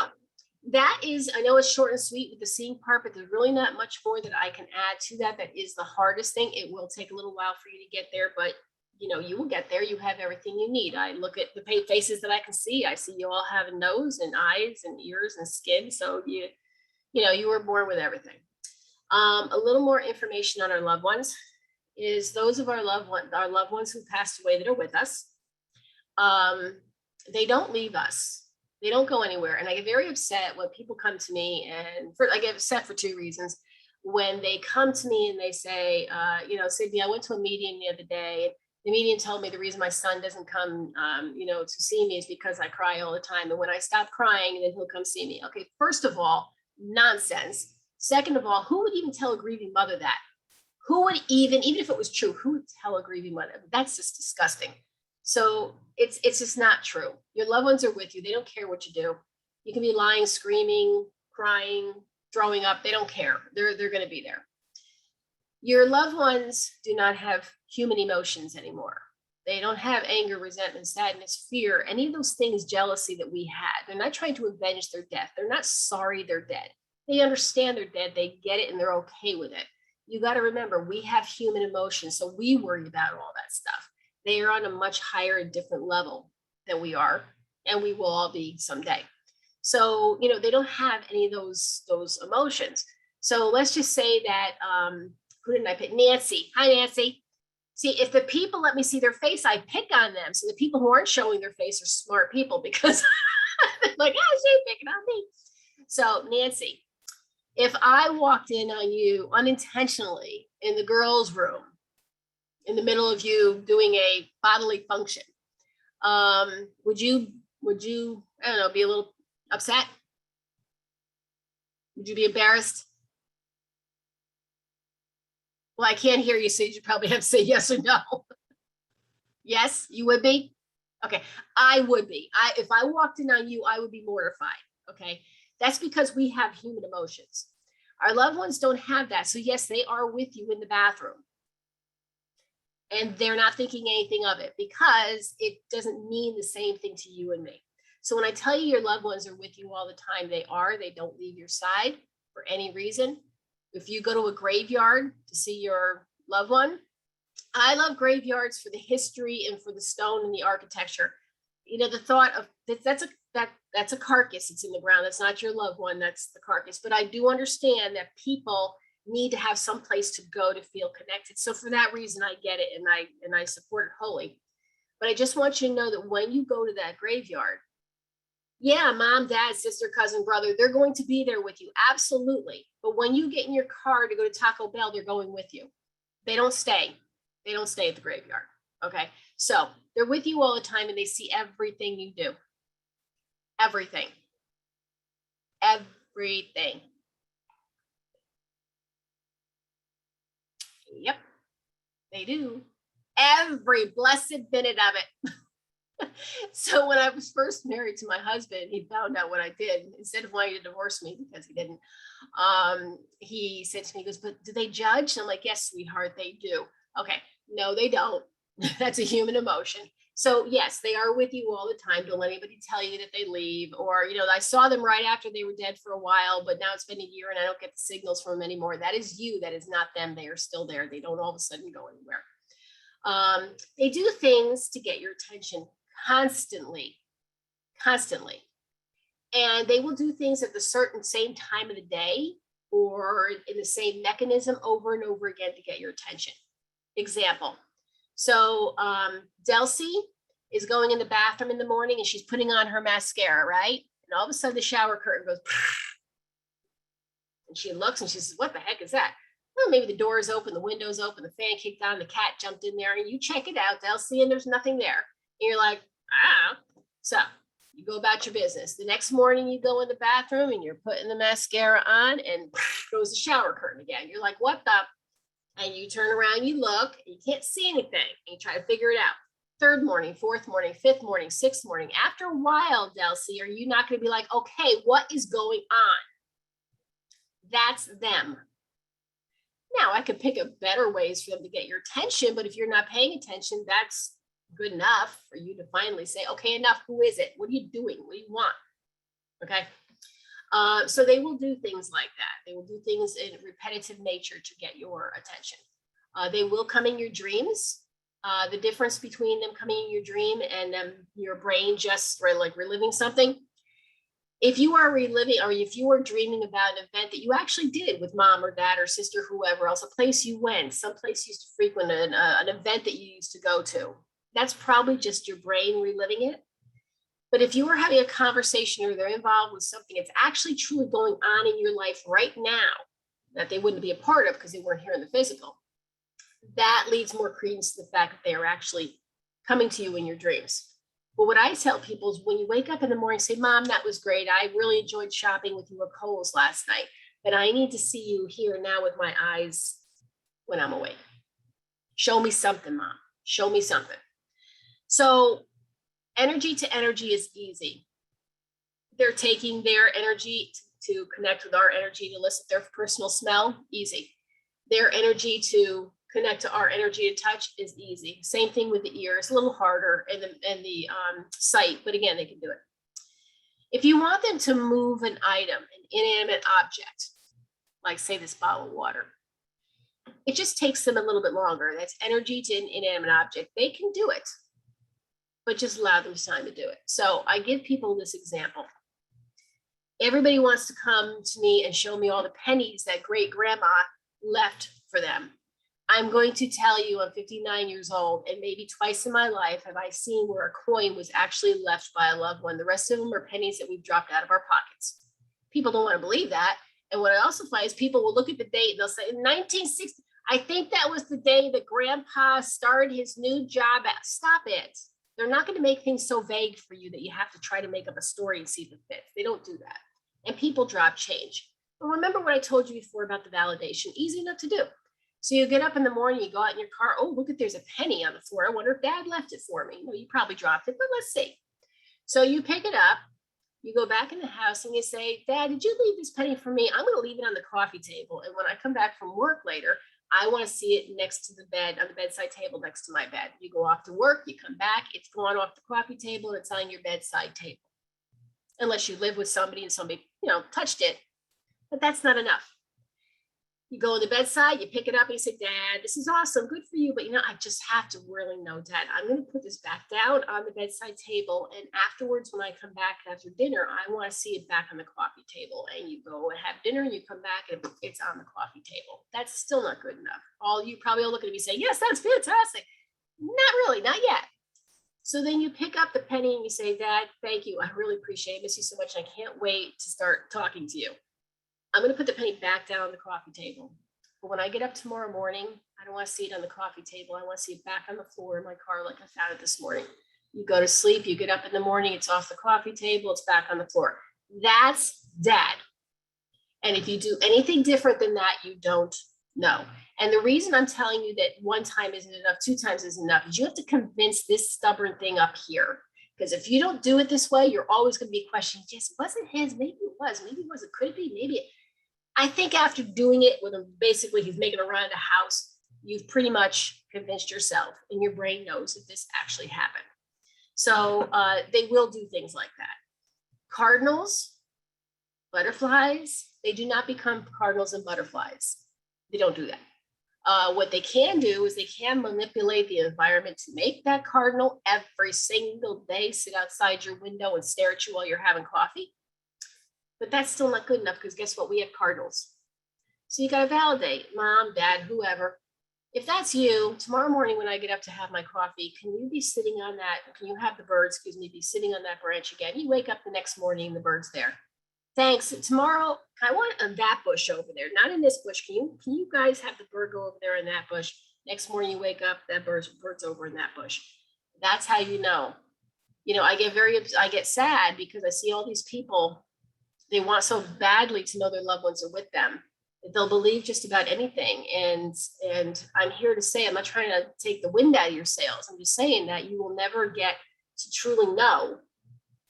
that is, I know it's short and sweet with the seeing part, but there's really not much more that I can add to that. That is the hardest thing. It will take a little while for you to get there, but you know, you will get there. You have everything you need. I look at the faces that I can see. I see you all have a nose and eyes and ears and skin. So you know, you were born with everything. A little more information on our loved ones is those of our loved ones who passed away that are with us. They don't leave us. They don't go anywhere. And I get very upset when people come to me I get upset for two reasons. When they come to me and they say, you know, Sydney, I went to a meeting the other day. The medium told me the reason my son doesn't come, you know, to see me is because I cry all the time. And when I stop crying, then he'll come see me. Okay, first of all, nonsense. Second of all, who would even tell a grieving mother that? Who would even if it was true, who would tell a grieving mother? That's just disgusting. So it's just not true. Your loved ones are with you. They don't care what you do. You can be lying, screaming, crying, throwing up. They don't care. They're going to be there. Your loved ones do not have human emotions anymore. They don't have anger, resentment, sadness, fear, any of those things, jealousy that we had. They're not trying to avenge their death. They're not sorry they're dead. They understand they're dead. They get it and they're okay with it. You got to remember, we have human emotions, so we worry about all that stuff. They are on a much higher and different level than we are, and we will all be someday. So, you know, they don't have any of those emotions. So let's just say that, who didn't I pick? Nancy. Hi, Nancy. See, if the people let me see their face, I pick on them. So the people who aren't showing their face are smart people because they're like, oh, she's picking on me. So Nancy, if I walked in on you unintentionally in the girls' room, in the middle of you doing a bodily function, would you, I don't know, be a little upset? Would you be embarrassed? Well, I can't hear you, so you probably have to say yes or no. Yes, you would be? Okay, I would be. If I walked in on you, I would be mortified, okay? That's because we have human emotions. Our loved ones don't have that. So yes, they are with you in the bathroom. And they're not thinking anything of it because it doesn't mean the same thing to you and me. So when I tell you your loved ones are with you all the time, they don't leave your side for any reason. If you go to a graveyard to see your loved one, I love graveyards for the history and for the stone and the architecture. You know, the thought of that's a carcass. It's in the ground. That's not your loved one. That's the carcass. But I do understand that people need to have some place to go to feel connected. So for that reason, I get it and I support it wholly. But I just want you to know that when you go to that graveyard, yeah, mom, dad, sister, cousin, brother, they're going to be there with you. Absolutely. But when you get in your car to go to Taco Bell, they're going with you. They don't stay. They don't stay at the graveyard. Okay. So they're with you all the time and they see everything you do. Everything. Everything. Yep. They do. Every blessed minute of it. So when I was first married to my husband, he found out what I did. Instead of wanting to divorce me, because he didn't, he said to me, he goes, but do they judge? And I'm like, yes, sweetheart, they do. Okay, no, they don't. That's a human emotion. So yes, they are with you all the time. Don't let anybody tell you that they leave, or, I saw them right after they were dead for a while, but now it's been a year and I don't get the signals from them anymore. That is you. That is not them. They are still there. They don't all of a sudden go anywhere. They do things to get your attention constantly, constantly. And they will do things at the certain same time of the day or in the same mechanism over and over again to get your attention. Example. So Delcy is going in the bathroom in the morning and she's putting on her mascara, right? And all of a sudden the shower curtain goes, and she looks and she says, what the heck is that? Well, maybe the door is open, the window's open, the fan kicked on, the cat jumped in there, and you check it out, Delcy, and there's nothing there. And you're like, ah. So you go about your business. The next morning you go in the bathroom and you're putting the mascara on and goes the shower curtain again. You're like, what the? And you turn around, you look, and you can't see anything. And you try to figure it out. Third morning, fourth morning, fifth morning, sixth morning. After a while, Delcy, are you not going to be like, okay, what is going on? That's them. Now, I could pick up better ways for them to get your attention, but if you're not paying attention, that's good enough for you to finally say, okay, enough. Who is it? What are you doing? What do you want? Okay. So they will do things like that. They will do things in repetitive nature to get your attention. They will come in your dreams. The difference between them coming in your dream and your brain just reliving something. If you are reliving, or if you are dreaming about an event that you actually did with mom or dad or sister, whoever else, a place you went, someplace you used to frequent, an event that you used to go to, that's probably just your brain reliving it. But if you are having a conversation or they're involved with something that's actually truly going on in your life right now that they wouldn't be a part of because they weren't here in the physical, that leads more credence to the fact that they are actually coming to you in your dreams. But what I tell people is when you wake up in the morning, say, Mom, that was great. I really enjoyed shopping with you at Kohl's last night, but I need to see you here now with my eyes when I'm awake. Show me something, Mom. Show me something. So energy to energy is easy. They're taking their energy to connect with our energy to listen to their personal smell, easy. Their energy to connect to our energy to touch is easy. Same thing with the ear. It's a little harder and the sight, but again, they can do it. If you want them to move an item, an inanimate object, like say this bottle of water, it just takes them a little bit longer. That's energy to an inanimate object. They can do it, but just allow them time to do it. So I give people this example. Everybody wants to come to me and show me all the pennies that great grandma left for them. I'm going to tell you, I'm 59 years old, and maybe twice in my life have I seen where a coin was actually left by a loved one. The rest of them are pennies that we've dropped out of our pockets. People don't want to believe that. And what I also find is people will look at the date and they'll say, in 1960, I think that was the day that grandpa started his new job at. Stop it. They're not going to make things so vague for you that you have to try to make up a story and see if it fits. They don't do that. And people drop change. But remember what I told you before about the validation, easy enough to do. So you get up in the morning, you go out in your car. Oh, look, there's a penny on the floor. I wonder if Dad left it for me. No, you probably dropped it, but let's see. So you pick it up, you go back in the house and you say, Dad, did you leave this penny for me? I'm going to leave it on the coffee table. And when I come back from work later, I want to see it next to the bed, on the bedside table next to my bed. You go off to work, you come back, it's gone off the coffee table, and it's on your bedside table. Unless you live with somebody and somebody, touched it. But that's not enough. You go to the bedside, you pick it up and you say, Dad, this is awesome, good for you. But I just have to really know, Dad, I'm going to put this back down on the bedside table. And afterwards, when I come back after dinner, I want to see it back on the coffee table. And you go and have dinner and you come back and it's on the coffee table. That's still not good enough. You probably all look at me saying, yes, that's fantastic. Not really, not yet. So then you pick up the penny and you say, Dad, thank you. I really appreciate it. Miss you so much. I can't wait to start talking to you. I'm going to put the penny back down on the coffee table. But when I get up tomorrow morning, I don't want to see it on the coffee table. I want to see it back on the floor in my car like I found it this morning. You go to sleep, you get up in the morning, it's off the coffee table, it's back on the floor. That's Dad. And if you do anything different than that, you don't know. And the reason I'm telling you that one time isn't enough, two times isn't enough, is you have to convince this stubborn thing up here Because if you don't do it this way, you're always going to be questioning, just wasn't his, maybe it was, maybe it wasn't, could it be, maybe it. I think after doing it with him, basically he's making a run at the house, you've pretty much convinced yourself and your brain knows that this actually happened. So they will do things like that. Cardinals, butterflies, they do not become cardinals and butterflies. They don't do that. What they can do is they can manipulate the environment to make that cardinal every single day sit outside your window and stare at you while you're having coffee. But that's still not good enough because guess what? We have cardinals. So you got to validate, mom, dad, whoever. If that's you, tomorrow morning when I get up to have my coffee, can you be sitting on that? Can you have the bird, be sitting on that branch again? You wake up the next morning and the bird's there. Thanks. Tomorrow, I want that bush over there, not in this bush. Can you guys have the bird go over there in that bush? Next morning you wake up, that bird's over in that bush. That's how you know. I get sad because I see all these people, they want so badly to know their loved ones are with them. They'll believe just about anything. And I'm here to say, I'm not trying to take the wind out of your sails. I'm just saying that you will never get to truly know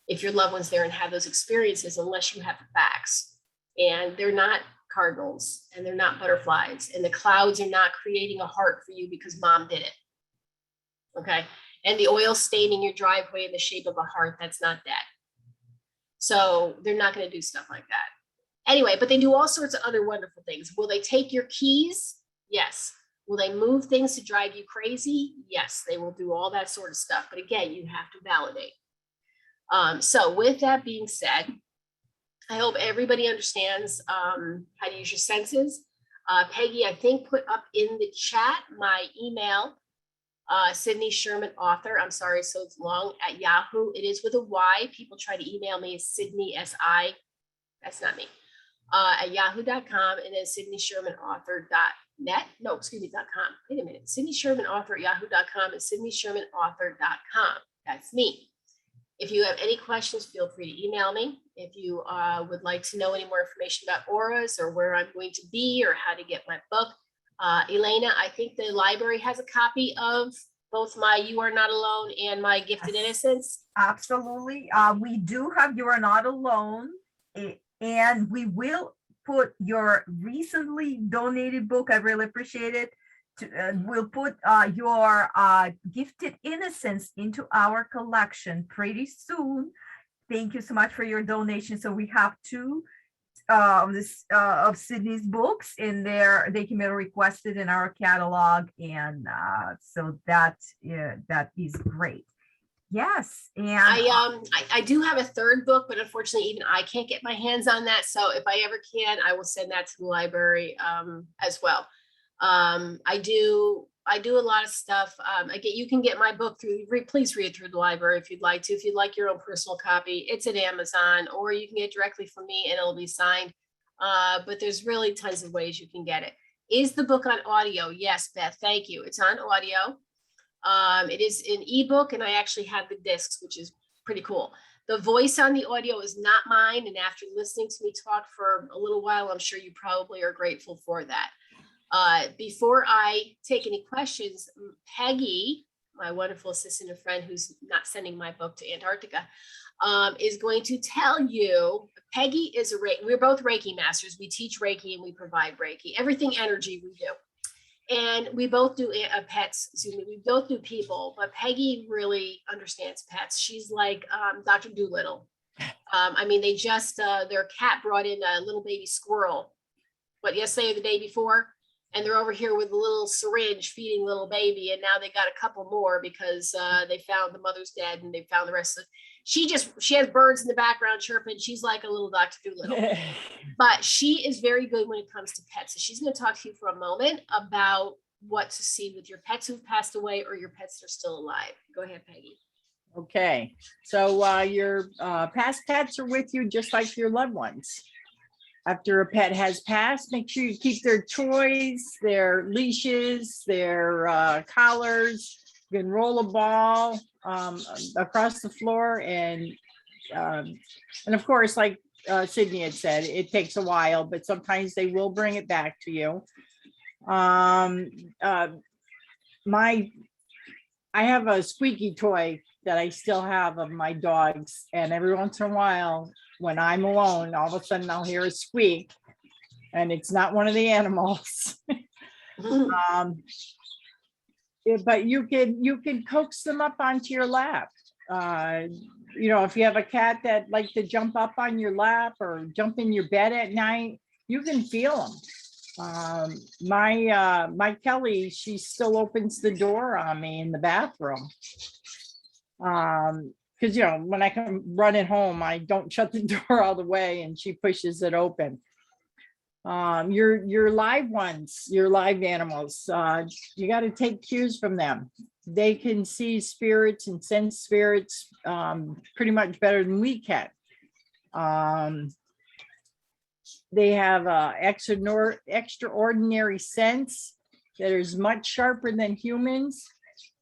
if your loved one's there and have those experiences unless you have the facts. And they're not cardinals and they're not butterflies. And the clouds are not creating a heart for you because mom did it. Okay. And the oil staining your driveway in the shape of a heart, that's not that. So they're not going to do stuff like that. Anyway, but they do all sorts of other wonderful things. Will they take your keys? Yes. Will they move things to drive you crazy? Yes, they will do all that sort of stuff. But again, you have to validate. So with that being said, I hope everybody understands how to use your senses. Peggy, I think, put up in the chat my email, Sydney Sherman author. I'm sorry, so it's long, at Yahoo. It is with a Y. People try to email me Sydney S-I. That's not me. At yahoo.com, and then Sydney Sherman author.net. No, excuse me, .com. Wait a minute. Sydney Sherman author at yahoo.com and Sydney Sherman author.com. That's me. If you have any questions, feel free to email me. If you would like to know any more information about auras or where I'm going to be or how to get my book, Elena, I think the library has a copy of both my You Are Not Alone and my Gifted Innocence. Absolutely. We do have You Are Not Alone, and we will put your recently donated book. I really appreciate it. We'll put your Gifted Innocence into our collection pretty soon. Thank you so much for your donation. So we have two of Sydney's books in there. They can be requested in our catalog, and so that is great. Yes, and I do have a third book, but unfortunately, even I can't get my hands on that. So if I ever can, I will send that to the library as well. I do a lot of stuff. Again, you can get my book through, please read it through the library if you'd like to. If you'd like your own personal copy, it's at Amazon, or you can get it directly from me and it'll be signed. But there's really tons of ways you can get it. Is the book on audio? Yes, Beth, thank you. It's on audio. It is an ebook, and I actually have the discs, which is pretty cool. The voice on the audio is not mine. And after listening to me talk for a little while, I'm sure you probably are grateful for that. Before I take any questions, Peggy, my wonderful assistant and friend who's not sending my book to Antarctica, is going to tell you, Peggy is we're both Reiki masters. We teach Reiki and we provide Reiki, everything energy we do. And we both do pets, we both do people, but Peggy really understands pets. She's like Dr. Doolittle. I mean, they just, their cat brought in a little baby squirrel, yesterday or the day before? And they're over here with a little syringe feeding little baby. And now they got a couple more because they found the mother's dead and they found the rest of it. She has birds in the background chirping. She's like a little Dr. Doolittle. But she is very good when it comes to pets. So she's going to talk to you for a moment about what to see with your pets who've passed away or your pets that are still alive. Go ahead, Peggy. Okay. So your past pets are with you just like your loved ones. After a pet has passed, make sure you keep their toys, their leashes, their collars. You can roll a ball across the floor, and of course, like Sydney had said, it takes a while, but sometimes they will bring it back to you. My I have a squeaky toy that I still have of my dogs, and every once in a while, when I'm alone, all of a sudden I'll hear a squeak, and it's not one of the animals. Um, but you can coax them up onto your lap. You know, if you have a cat that likes to jump up on your lap or jump in your bed at night, you can feel them. My Kelly, she still opens the door on me in the bathroom. Because you know, when I come running home, I don't shut the door all the way, and she pushes it open. Your live ones, your live animals, you got to take cues from them. They can see spirits and sense spirits pretty much better than we can. They have extraordinary sense that is much sharper than humans.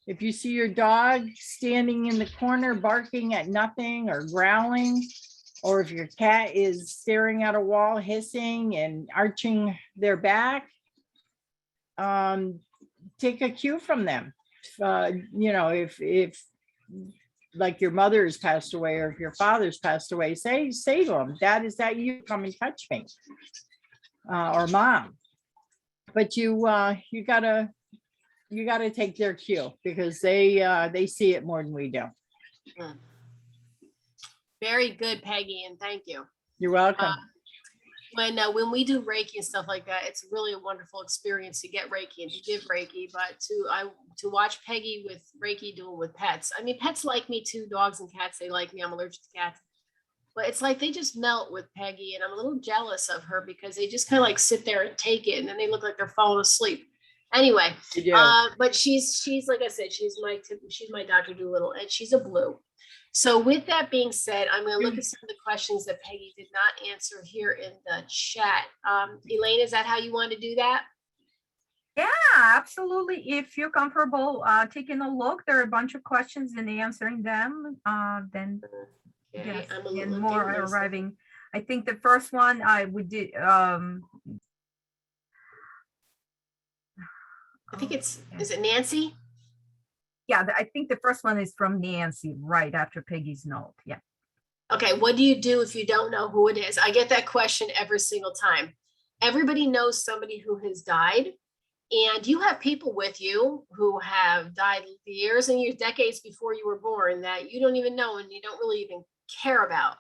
If you see your dog standing in the corner barking at nothing or growling, or if your cat is staring at a wall hissing and arching their back, take a cue from them. You know, if like your mother's passed away or if your father's passed away, say to them, Dad, is that you? Come and touch me. Or Mom. But you gotta take their cue, because they see it more than we do. Very good, Peggy, and thank you. You're welcome. When we do Reiki and stuff like that, it's really a wonderful experience to get Reiki and to give Reiki, but to watch Peggy with Reiki doing with pets. I mean, pets like me too, dogs and cats, they like me. I'm allergic to cats. But it's like they just melt with Peggy, and I'm a little jealous of her because they just kind of like sit there and take it, and then they look like they're falling asleep. Anyway, but she's like I said, she's my Dr. Doolittle, and she's a blue. So with that being said, I'm going to look at some of the questions that Peggy did not answer here in the chat. Elaine, is that how you want to do that? Yeah, absolutely. If you're comfortable taking a look, there are a bunch of questions and answering them. Then Okay, yes, I'm and more are arriving. I think the first one we did. I think is it Nancy? Yeah, I think the first one is from Nancy, right after Peggy's note. Yeah. Okay, what do you do if you don't know who it is? I get that question every single time. Everybody knows somebody who has died, and you have people with you who have died years and years, decades before you were born, that you don't even know and you don't really even care about.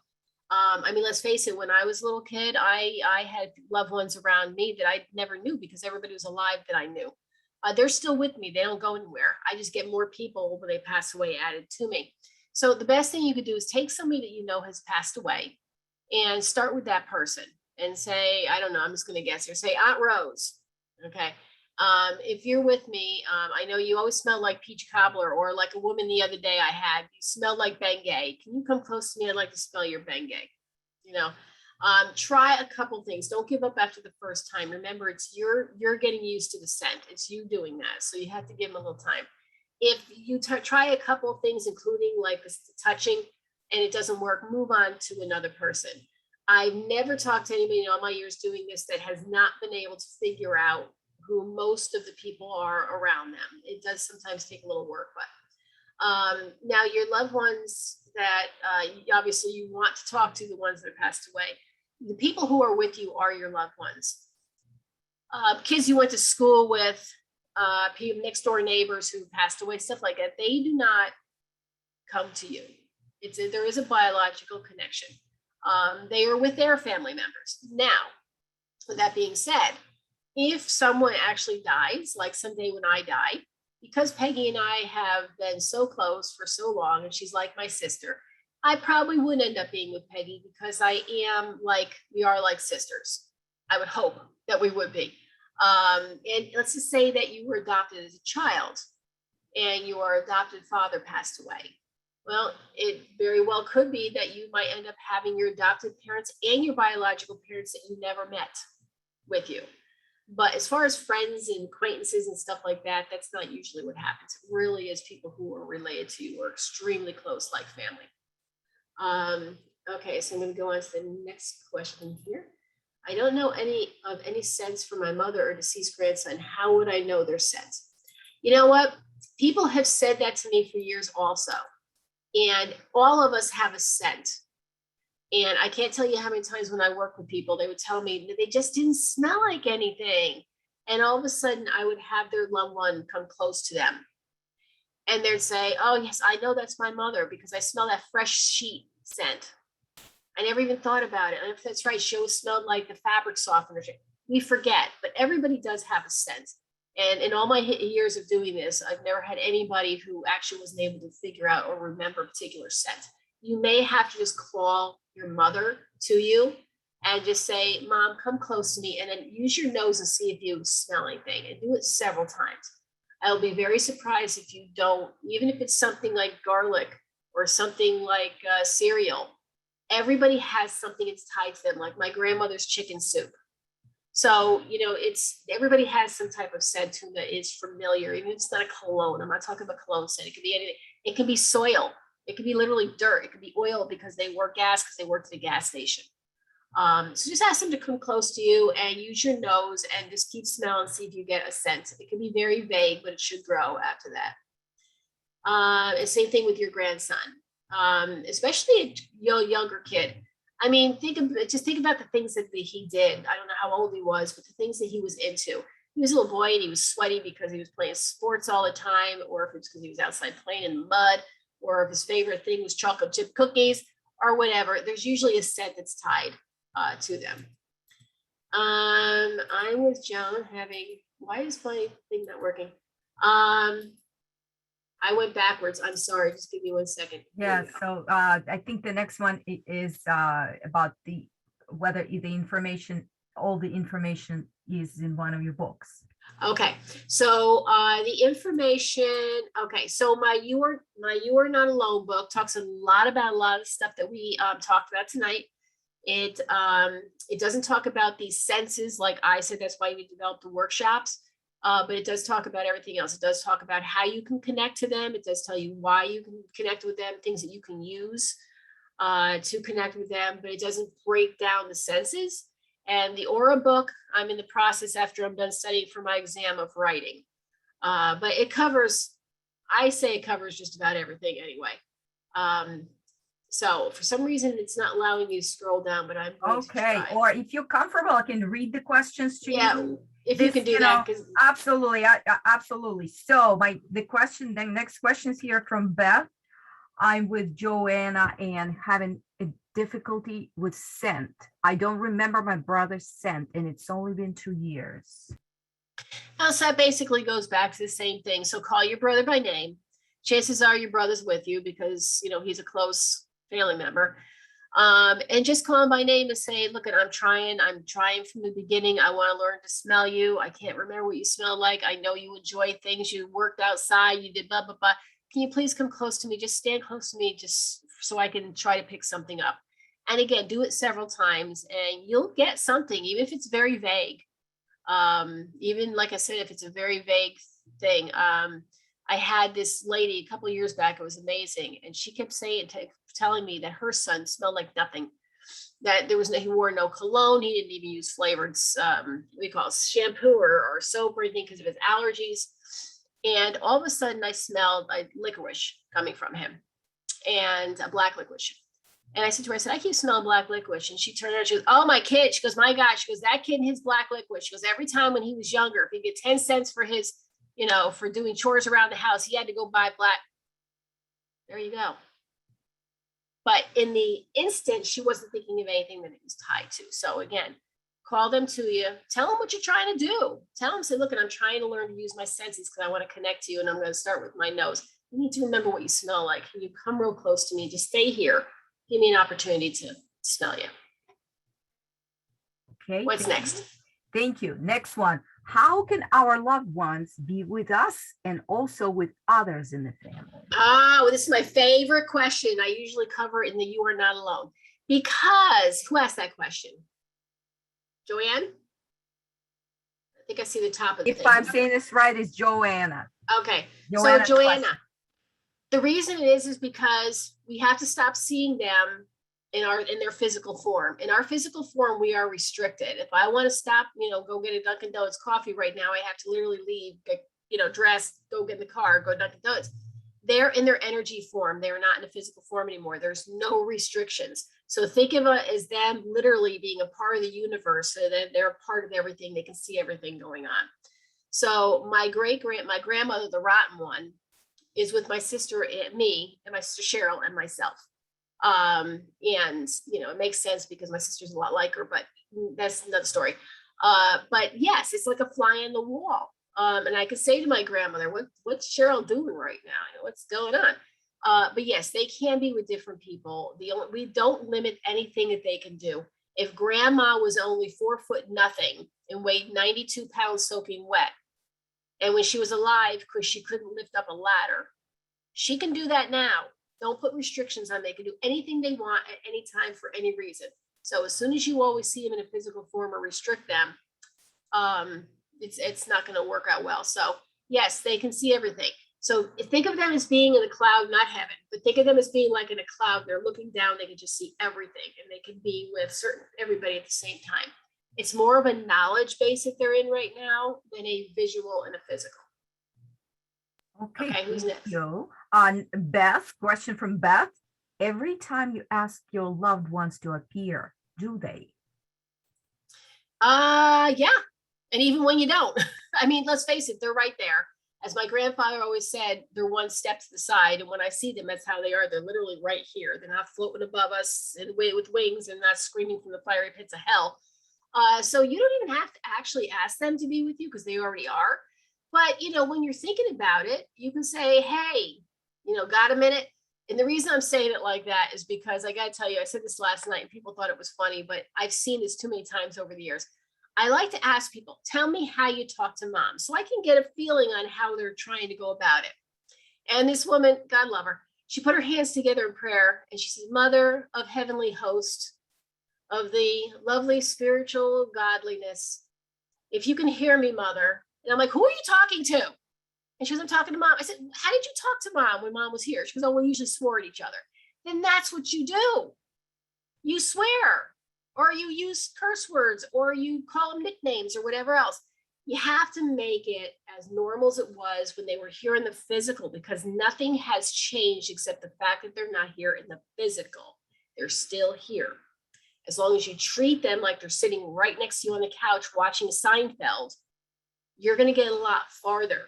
I mean, let's face it, when I was a little kid, I had loved ones around me that I never knew because everybody was alive that I knew. They're still with me. They don't go anywhere. I just get more people when they pass away added to me. So the best thing you could do is take somebody that you know has passed away and start with that person and say, I don't know, I'm just going to guess here, say Aunt Rose. Okay. If you're with me, I know you always smell like peach cobbler, or like a woman the other day I had, you smell like Bengay. Can you come close to me? I'd like to smell your Bengay. You know, try a couple things. Don't give up after the first time. Remember, it's you're getting used to the scent. It's you doing that. So you have to give them a little time. If you try a couple of things, including like the touching, and it doesn't work, move on to another person. I've never talked to anybody in all my years doing this that has not been able to figure out who most of the people are around them. It does sometimes take a little work, but now your loved ones that obviously you want to talk to, the ones that passed away, the people who are with you are your loved ones. Kids you went to school with, people, next door neighbors who passed away, stuff like that, they do not come to you. There is a biological connection. They are with their family members. Now, with that being said, if someone actually dies, like someday when I die, because Peggy and I have been so close for so long, and she's like my sister, I probably wouldn't end up being with Peggy because we are like sisters. I would hope that we would be. And let's just say that you were adopted as a child and your adopted father passed away. Well, it very well could be that you might end up having your adopted parents and your biological parents that you never met with you. But as far as friends and acquaintances and stuff like that, that's not usually what happens. It really is people who are related to you or extremely close, like family. Okay, so I'm going to go on to the next question here. I don't know any sense for my mother or deceased grandson. How would I know their sense? You know what? people have said that to me for years also. And all of us have a scent. And I can't tell you how many times when I work with people, they would tell me that they just didn't smell like anything. And all of a sudden I would have their loved one come close to them. And they'd say, oh yes, I know that's my mother because I smell that fresh sheet scent. I never even thought about it. And if that's right, she always smelled like the fabric softener. We forget, but everybody does have a scent. And in all my years of doing this, I've never had anybody who actually wasn't able to figure out or remember a particular scent. You may have to just call your mother to you and just say, Mom, come close to me, and then use your nose and see if you smell anything, and do it several times. I'll be very surprised if you don't, even if it's something like garlic or something like cereal. Everybody has something that's tied to them, like my grandmother's chicken soup. So, everybody has some type of scent to that is familiar, even if it's not a cologne. I'm not talking about cologne scent. It could be anything. It can be soil. It could be literally dirt. It could be oil because they work gas, because they work at the gas station. So just ask them to come close to you and use your nose and just keep smelling, see if you get a scent. It can be very vague, but it should grow after that. And same thing with your grandson, especially a younger kid. I mean, think about the things that he did. I don't know how old he was, but the things that he was into. He was a little boy and he was sweaty because he was playing sports all the time, or if it's because he was outside playing in the mud, or if his favorite thing was chocolate chip cookies or whatever. There's usually a scent that's tied to them. I'm with Joan why is my thing not working? I went backwards. I'm sorry. Just give me 1 second. Yeah. So I think the next one is about whether all the information is in one of your books. Okay. So the information. Okay. So my You Are Not Alone book talks a lot about a lot of stuff that we talked about tonight. It doesn't talk about these senses, like I said. That's why we developed the workshops. But it does talk about everything else. It does talk about how you can connect to them. It does tell you why you can connect with them, things that you can use to connect with them, but it doesn't break down the senses. And the Aura book, I'm in the process after I'm done studying for my exam of writing. But it covers just about everything anyway. So for some reason, it's not allowing me to scroll down, but I'm going to try. Or if you're comfortable, I can read the questions to you. If you can do that, because absolutely, absolutely. So the next question is here from Beth. I'm with Joanna and having a difficulty with scent. I don't remember my brother's scent, and it's only been 2 years. So that basically goes back to the same thing. So call your brother by name. Chances are your brother's with you because he's a close family member. And just call him by name and say, look, I'm trying from the beginning. I want to learn to smell you. I can't remember what you smell like. I know you enjoy things. You worked outside, you did blah, blah, blah. Can you please come close to me? Just stand close to me just so I can try to pick something up. And again, do it several times and you'll get something, even if it's very vague. Even like I said, if it's a very vague thing. I had this lady a couple of years back. It was amazing. And she kept telling me that her son smelled like nothing, that he wore no cologne. He didn't even use flavored, shampoo or soap or anything because of his allergies. And all of a sudden I smelled like licorice coming from him, and a black licorice. And I said to her, I keep smelling black licorice. And she turned around, she goes, oh, my kid. She goes, my God. She goes, that kid and his black licorice. She goes, every time when he was younger, if he'd get 10 cents for his, for doing chores around the house, he had to go buy black. There you go. But in the instant, she wasn't thinking of anything that it was tied to. So again, call them to you. Tell them what you're trying to do. Tell them, say, look, I'm trying to learn to use my senses because I want to connect to you. And I'm going to start with my nose. You need to remember what you smell like. Can you come real close to me? Just stay here. Give me an opportunity to smell you. Okay. What's next? Thank you. Next one. How can our loved ones be with us and also with others in the family? Oh, this is my favorite question. I usually cover it in the You Are Not Alone. Because, who asked that question? Joanne? I think I see the top of the thing. If I'm saying this right, it's Joanna. Okay. So Joanna, the reason it is because we have to stop seeing them in their physical form. In our physical form, we are restricted. If I want to stop, go get a Dunkin' Donuts coffee right now, I have to literally leave, dress, go get in the car, go Dunkin' Donuts. They're in their energy form. They're not in a physical form anymore. There's no restrictions. So think of it as them literally being a part of the universe, so that they're a part of everything. They can see everything going on. So my grandmother, the rotten one, is with my sister and me, and my sister Cheryl and myself. And it makes sense because my sister's a lot like her, but that's another story. But yes, it's like a fly on the wall. And I could say to my grandmother, what's Cheryl doing right now? What's going on? But yes, they can be with different people. We don't limit anything that they can do. If grandma was only 4'0" and weighed 92 pounds soaking wet, and when she was alive, because she couldn't lift up a ladder, she can do that now. Don't put restrictions on. They can do anything they want at any time for any reason. So as soon as you always see them in a physical form or restrict them, it's not going to work out well. So yes, they can see everything. So think of them as being in a cloud, not heaven, but think of them as being like in a cloud. They're looking down. They can just see everything, and they can be with everybody at the same time. It's more of a knowledge base that they're in right now than a visual and a physical. Okay, who's next? Beth, question from Beth. Every time you ask your loved ones to appear, do they? Yeah. And even when you don't, I mean, let's face it, they're right there. As my grandfather always said, they're one step to the side. And when I see them, that's how they are. They're literally right here. They're not floating above us and with wings and not screaming from the fiery pits of hell. So you don't even have to actually ask them to be with you, because they already are. But, when you're thinking about it, you can say, hey, got a minute? And the reason I'm saying it like that is because I got to tell you, I said this last night and people thought it was funny, but I've seen this too many times over the years. I like to ask people, tell me how you talk to mom, so I can get a feeling on how they're trying to go about it. And this woman, God love her, she put her hands together in prayer and she says, Mother of heavenly host, of the lovely spiritual godliness, if you can hear me, Mother. And I'm like, who are you talking to? And she goes, I'm talking to mom. I said, how did you talk to mom when mom was here? She goes, oh, we usually swore at each other. Then that's what you do. You swear, or you use curse words, or you call them nicknames or whatever else. You have to make it as normal as it was when they were here in the physical, because nothing has changed except the fact that they're not here in the physical. They're still here. As long as you treat them like they're sitting right next to you on the couch watching Seinfeld, you're going to get a lot farther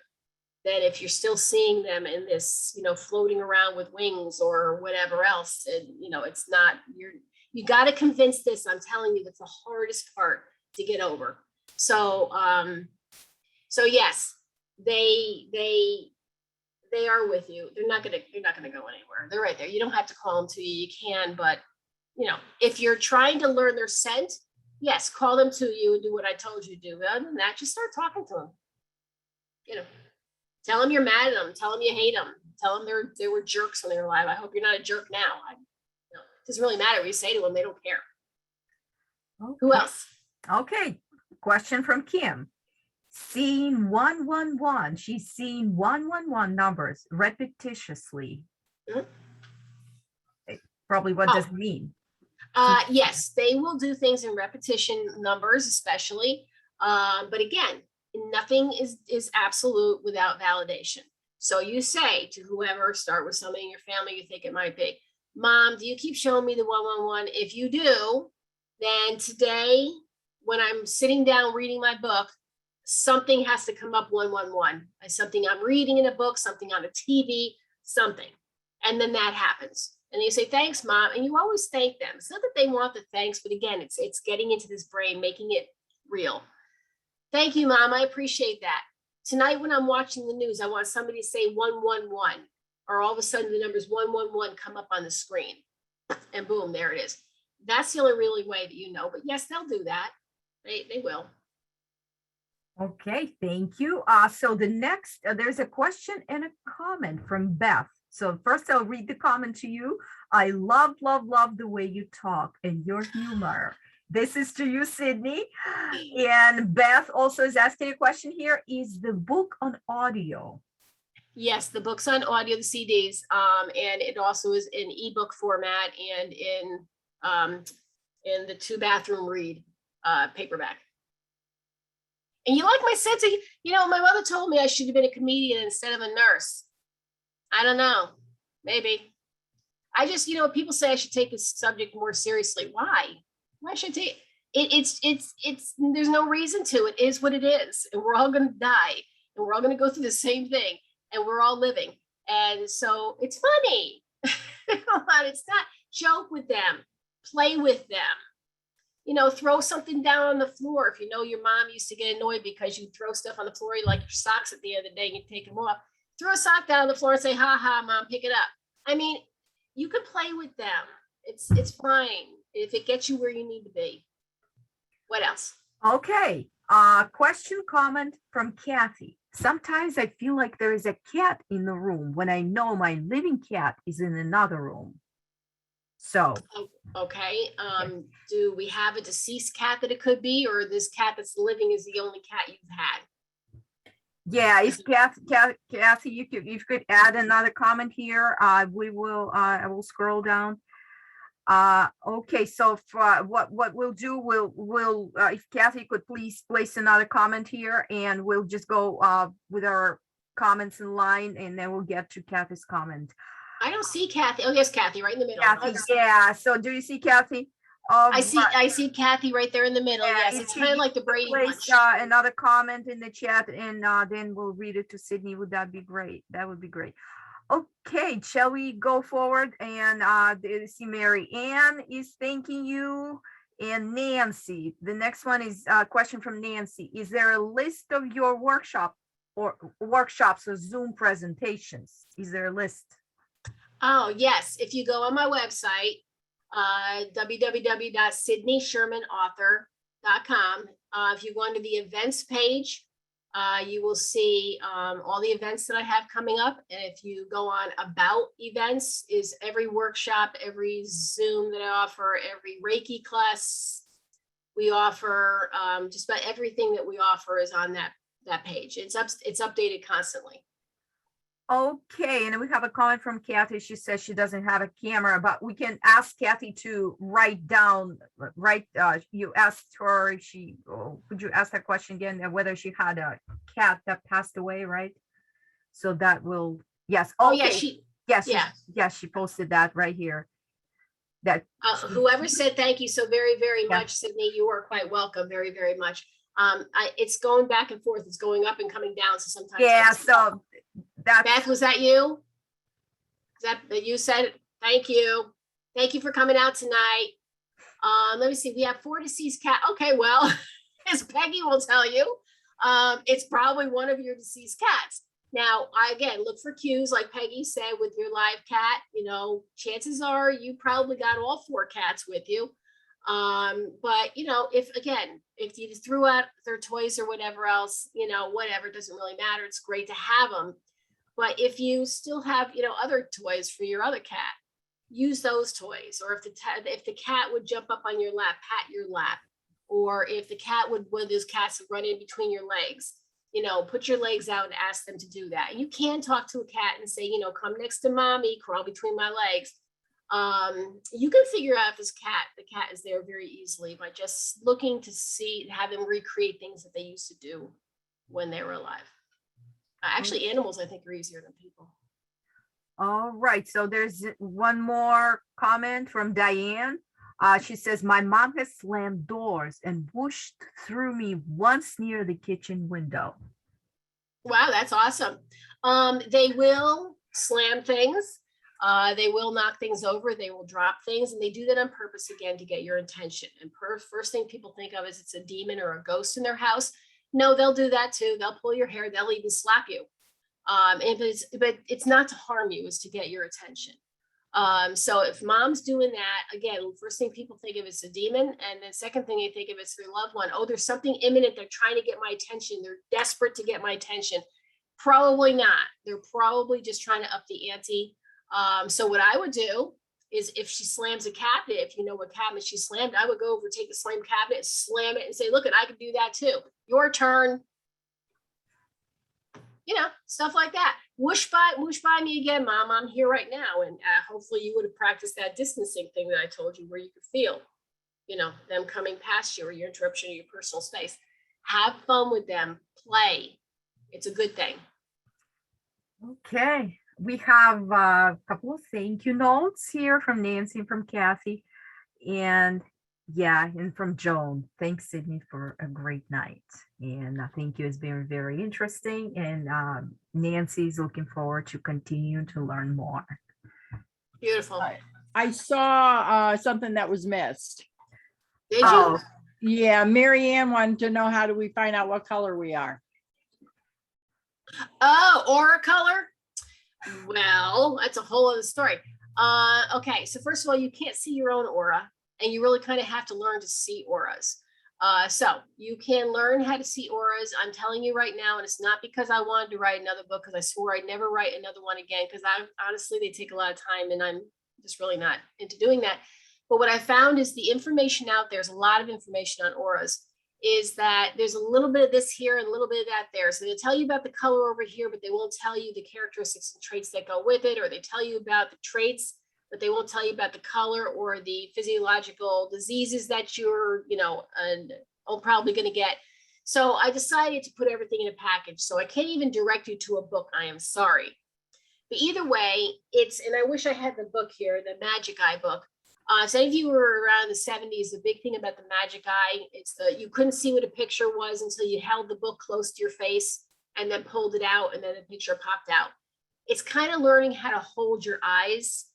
than if you're still seeing them in this, floating around with wings or whatever else. And, it's not, you got to convince this. I'm telling you, that's the hardest part to get over. So, so yes, they are with you. They're not going to go anywhere. They're right there. You don't have to call them to you. You can, but if you're trying to learn their scent, yes, call them to you and do what I told you to do. Other than that, just start talking to them. Tell them you're mad at them. Tell them you hate them. Tell them they were jerks when they were alive. I hope you're not a jerk now. It doesn't really matter what you say to them. They don't care. Okay. Who else? Okay. Question from Kim. Seeing 111. She's seen 111 numbers repetitiously. Mm-hmm. Probably what does it mean? Yes, they will do things in repetition numbers, especially. But again, nothing is absolute without validation. So you say to whoever, start with somebody in your family you think it might be, Mom, do you keep showing me the 111? If you do, then today, when I'm sitting down reading my book, something has to come up 111. Something I'm reading in a book, something on a TV, something. And then that happens. And you say, thanks, Mom. And you always thank them. It's not that they want the thanks, but again, it's getting into this brain, making it real. Thank you, Mom. I appreciate that. Tonight, when I'm watching the news, I want somebody to say 111, or all of a sudden the numbers 111 come up on the screen, and boom, there it is. That's the only really way that but yes, they'll do that. They will. Okay, thank you. So the next, there's a question and a comment from Beth. So first I'll read the comment to you. I love the way you talk and your humor. This is to you, Sydney. And Beth also is asking a question here. Is the book on audio? Yes, the book's on audio, the CDs, and it also is in ebook format and in the 2-bathroom read paperback. And you like my sense of, my mother told me I should have been a comedian instead of a nurse. I don't know, maybe. I just, people say I should take this subject more seriously. Why? Why should I take it's there's no reason to. It is what it is. And we're all going to die. And we're all going to go through the same thing. And we're all living. And so it's funny. It's not. Joke with them. Play with them. Throw something down on the floor. If your mom used to get annoyed because you throw stuff on the floor, you like your socks at the end of the day and you take them off. Throw a sock down on the floor and say, ha ha, mom, pick it up. I mean, you can play with them. It's fine if it gets you where you need to be. What else? Okay. Question, comment from Kathy. Sometimes I feel like there is a cat in the room when I know my living cat is in another room. So. Okay. Do we have a deceased cat that it could be, or this cat that's living is the only cat you've had? Yeah, if Kathy, you could add another comment here. I will scroll down. Okay, so what we'll do, we'll if Kathy could please place another comment here, and we'll just go with our comments in line, and then we'll get to Kathy's comment. I don't see Kathy. Oh, yes, Kathy, right in the middle. Kathy, yeah. So do you see Kathy? I see Kathy right there in the middle. Yeah, yes, it's kind of like the Brady Bunch. Another comment in the chat, and then we'll read it to Sydney. Would that be great? That would be great. Okay, shall we go forward? And see Mary Ann is thanking you, and Nancy. The next one is a question from Nancy. Is there a list of your workshops or Zoom presentations? Is there a list? Oh, yes. If you go on my website, www.sydneyshermanauthor.com. If you go onto the events page, you will see all the events that I have coming up. And if you go on about events, is every workshop, every Zoom that I offer, every Reiki class we offer, just about everything that we offer is on that page. It's updated constantly. Okay, and then we have a comment from Kathy. She says she doesn't have a camera, but we can ask Kathy to write down, you asked her if could you ask that question again, whether she had a cat that passed away, right? So that will, yes. Oh, okay. Yes, she posted that right here. That whoever said thank you so very, very much, Sydney, you are quite welcome, very, very much. It's going back and forth. It's going up and coming down. So sometimes. Yeah, so Beth, was that you? Is that you said? Thank you. Thank you for coming out tonight. Let me see. We have 4 deceased cats. Okay, well, as Peggy will tell you, it's probably one of your deceased cats. Now, again, look for cues, like Peggy said, with your live cat. Chances are you probably got all 4 cats with you. But if you just threw out their toys or whatever else, whatever, it doesn't really matter. It's great to have them. But if you still have, other toys for your other cat, use those toys. Or if the cat would jump up on your lap, pat your lap. Or if the cat one of those cats would run in between your legs, put your legs out and ask them to do that. And you can talk to a cat and say, come next to mommy, crawl between my legs. You can figure out if the cat is there very easily by just looking to have them recreate things that they used to do when they were alive. Actually, animals, I think, are easier than people. All right. So there's one more comment from Diane. She says, my mom has slammed doors and whooshed through me once near the kitchen window. Wow, that's awesome. They will slam things. They will knock things over. They will drop things. And they do that on purpose, again, to get your attention. And first thing people think of is it's a demon or a ghost in their house. No, they'll do that too. They'll pull your hair. They'll even slap you. But it's not to harm you, it's to get your attention. So if mom's doing that, again, first thing people think of is a demon. And then second thing they think of is their loved one. Oh, there's something imminent. They're trying to get my attention. They're desperate to get my attention. Probably not. They're probably just trying to up the ante. So what I would do is if she slams a cabinet, if you know what cabinet she slammed, I would go over, take the slammed cabinet, slam it and say, look, I can do that too. Your turn. Stuff like that. Whoosh by me again, mom. I'm here right now. And hopefully you would have practiced that distancing thing that I told you, where you could feel, them coming past you or your interruption of your personal space. Have fun with them, play. It's a good thing. Okay, we have a couple of thank you notes here from Nancy and from Kathy. And yeah, and from Joan. Thanks, Sydney, for a great night. And thank you. It's been very interesting. And Nancy's looking forward to continue to learn more. Beautiful. I saw something that was missed. Did you? Oh, Yeah, Mary Ann wanted to know, how do we find out what color we are? Oh, aura color. Well, that's a whole other story. Okay, so first of all, you can't see your own aura, and you really kind of have to learn to see auras. So you can learn how to see auras. I'm telling you right now, and it's not because I wanted to write another book, because I swore I'd never write another one again, because I honestly, they take a lot of time, and I'm just really not into doing that. But what I found is the information out there's a lot of information on auras, is that there's a little bit of this here and a little bit of that there. So they'll tell you about the color over here, but they won't tell you the characteristics and traits that go with it, or they tell you about the traits, but they won't tell you about the color or the physiological diseases that you're, probably going to get. So I decided to put everything in a package. So I can't even direct you to a book. I am sorry. But either way, and I wish I had the book here, the Magic Eye book. So if you were around the 70s, the big thing about the Magic Eye, you couldn't see what a picture was until you held the book close to your face and then pulled it out, and then the picture popped out. It's kind of learning how to hold your eyes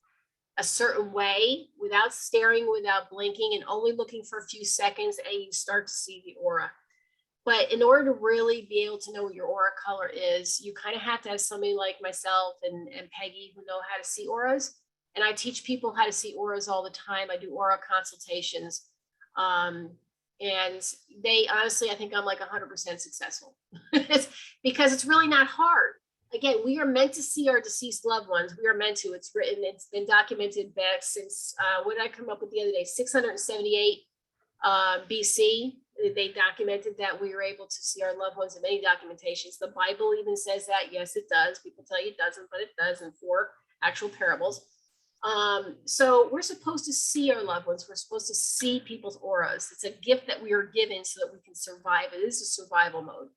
a certain way without staring, without blinking, and only looking for a few seconds, and you start to see the aura. But in order to really be able to know what your aura color is, you kind of have to have somebody like myself and Peggy who know how to see auras. And I teach people how to see auras all the time. I do aura consultations. And they honestly, I think I'm like 100% successful. Because it's really not hard. Again, we are meant to see our deceased loved ones. We are meant to. It's written, it's been documented back since, what did I come up with the other day? 678 BC. They documented that we were able to see our loved ones in many documentations. The Bible even says that. Yes, it does. People tell you it doesn't, but it does in 4 actual parables. So we're supposed to see our loved ones. We're supposed to see people's auras. It's a gift that we are given so that we can survive. It is a survival mode,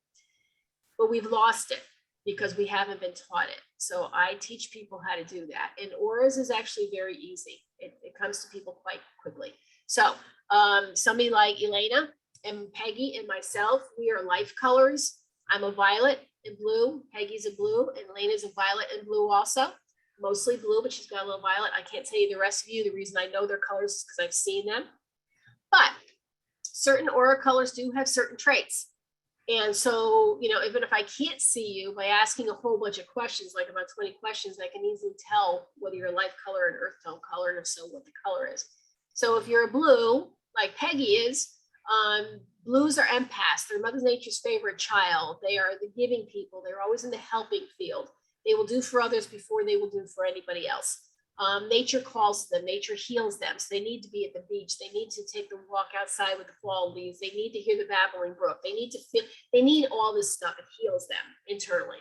but we've lost it because we haven't been taught it. So I teach people how to do that. And auras is actually very easy. It comes to people quite quickly. So somebody like Elena and Peggy and myself, we are life colors. I'm a violet and blue. Peggy's a blue, and Elena's a violet and blue also. Mostly blue, but she's got a little violet. I can't tell you the rest of you. The reason I know their colors is because I've seen them. But certain aura colors do have certain traits. And so, even if I can't see you, by asking a whole bunch of questions, like about 20 questions, I can easily tell whether you're life color and earth tone color, and if so, what the color is. So if you're a blue, like Peggy is, blues are empaths. They're Mother Nature's favorite child. They are the giving people. They're always in the helping field. They will do for others before they will do for anybody else. Nature calls them, nature heals them. So they need to be at the beach. They need to take the walk outside with the fall leaves. They need to hear the babbling brook. They need to feel, they need all this stuff. It heals them internally.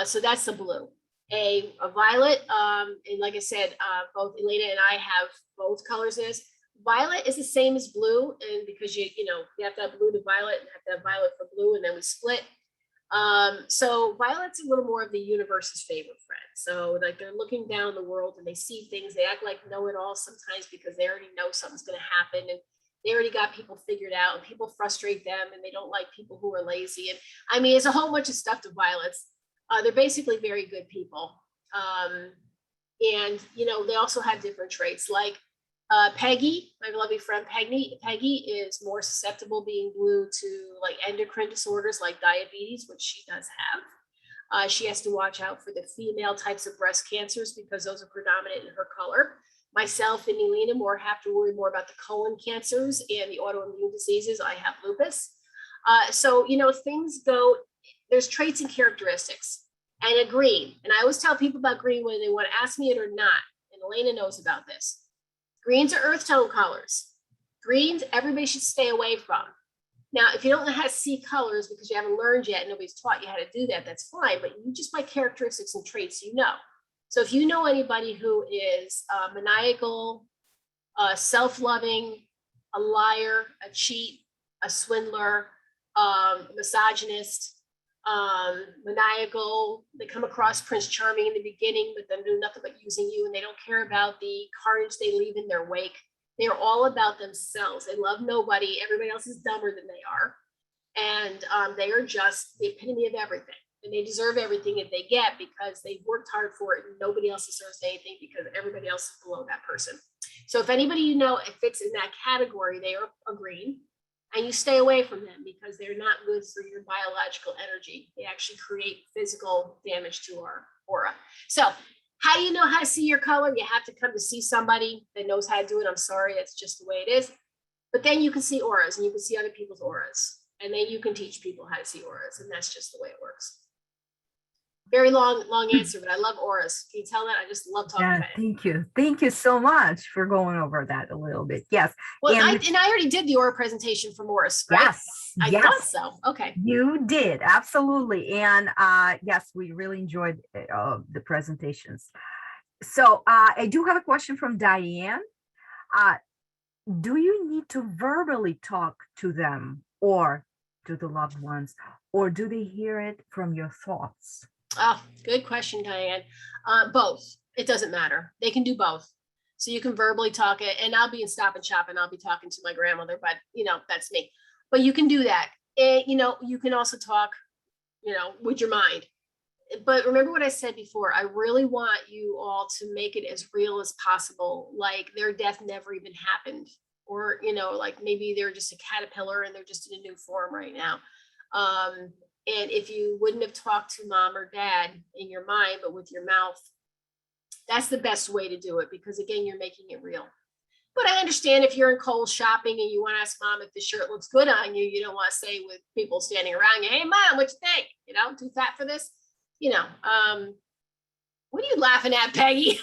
So that's the blue. A violet, and like I said, both Elena and I have both colors in this. Violet is the same as blue, and because you have to have blue to violet, and have to have violet for blue, and then we split. So violet's a little more of the universe's favorite friend. So like they're looking down the world and they see things, they act like know-it-all sometimes because they already know something's going to happen, and they already got people figured out, and people frustrate them, and they don't like people who are lazy. And I mean, it's a whole bunch of stuff to violets. They're basically very good people. And they also have different traits, like Peggy, my lovely friend Peggy is more susceptible, being blue, to like endocrine disorders like diabetes, which she does have. She has to watch out for the female types of breast cancers because those are predominant in her color. Myself and Elena have to worry more about the colon cancers and the autoimmune diseases. I have lupus. So things go, there's traits and characteristics. And a green, and I always tell people about green whether they want to ask me it or not, and Elena knows about this. Greens are earth tone colors. Greens, everybody should stay away from. Now, if you don't know how to see colors because you haven't learned yet, nobody's taught you how to do that, that's fine, but you just by characteristics and traits, So if you know anybody who is maniacal, self-loving, a liar, a cheat, a swindler, misogynist, maniacal. They come across Prince Charming in the beginning, but then do nothing but using you, and they don't care about the carnage they leave in their wake. They are all about themselves. They love nobody. Everybody else is dumber than they are. And they are just the epitome of everything. And they deserve everything that they get because they've worked hard for it, and nobody else deserves anything because everybody else is below that person. So if anybody you know it fits in that category, they are a green, and you stay away from them because they're not good for your biological energy. They actually create physical damage to our aura. So how do you know how to see your color? You have to come to see somebody that knows how to do it. I'm sorry, it's just the way it is. But then you can see auras, and you can see other people's auras. And then you can teach people how to see auras, and that's just the way it works. Very long answer, but I love auras. Can you tell that? I just love talking Yeah, about it. thank you. Thank you so much for going over that a little bit. Yes. Well, And I already did the aura presentation for Morris, right? yes, I yes, thought so. Okay. you did. Absolutely. And yes, we really enjoyed the presentations. So I do have a question from Diane. Do you need to verbally talk to them or to the loved ones, or do they hear it from your thoughts? Oh, good question, Diane. Both. It doesn't matter. They can do both. So you can verbally talk it, and I'll be in Stop and Shop, and I'll be talking to my grandmother, but that's me. But you can do that. And, you can also talk, with your mind. But remember what I said before, I really want you all to make it as real as possible. Like their death never even happened, or, like maybe they're just a caterpillar and they're just in a new form right now. And if you wouldn't have talked to mom or dad in your mind, but with your mouth, that's the best way to do it, because again, you're making it real. But I understand if you're in Kohl's shopping and you want to ask mom if the shirt looks good on you, you don't want to say with people standing around you, hey mom, what you think? Too fat for this? What are you laughing at, Peggy?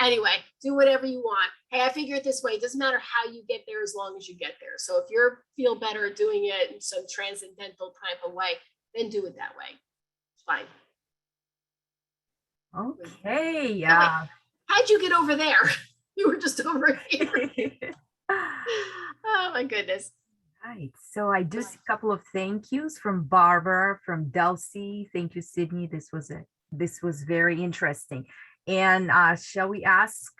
Anyway, do whatever you want. Hey, I figure it this way. It doesn't matter how you get there as long as you get there. So if you feel better at doing it in some transcendental type of way, then do it that way. It's fine. Okay. Yeah. How'd you get over there? You were just over here. Oh my goodness. Right. So I do see a couple of thank yous from Barbara, from Delcy. Thank you, Sydney. This was very interesting. And shall we ask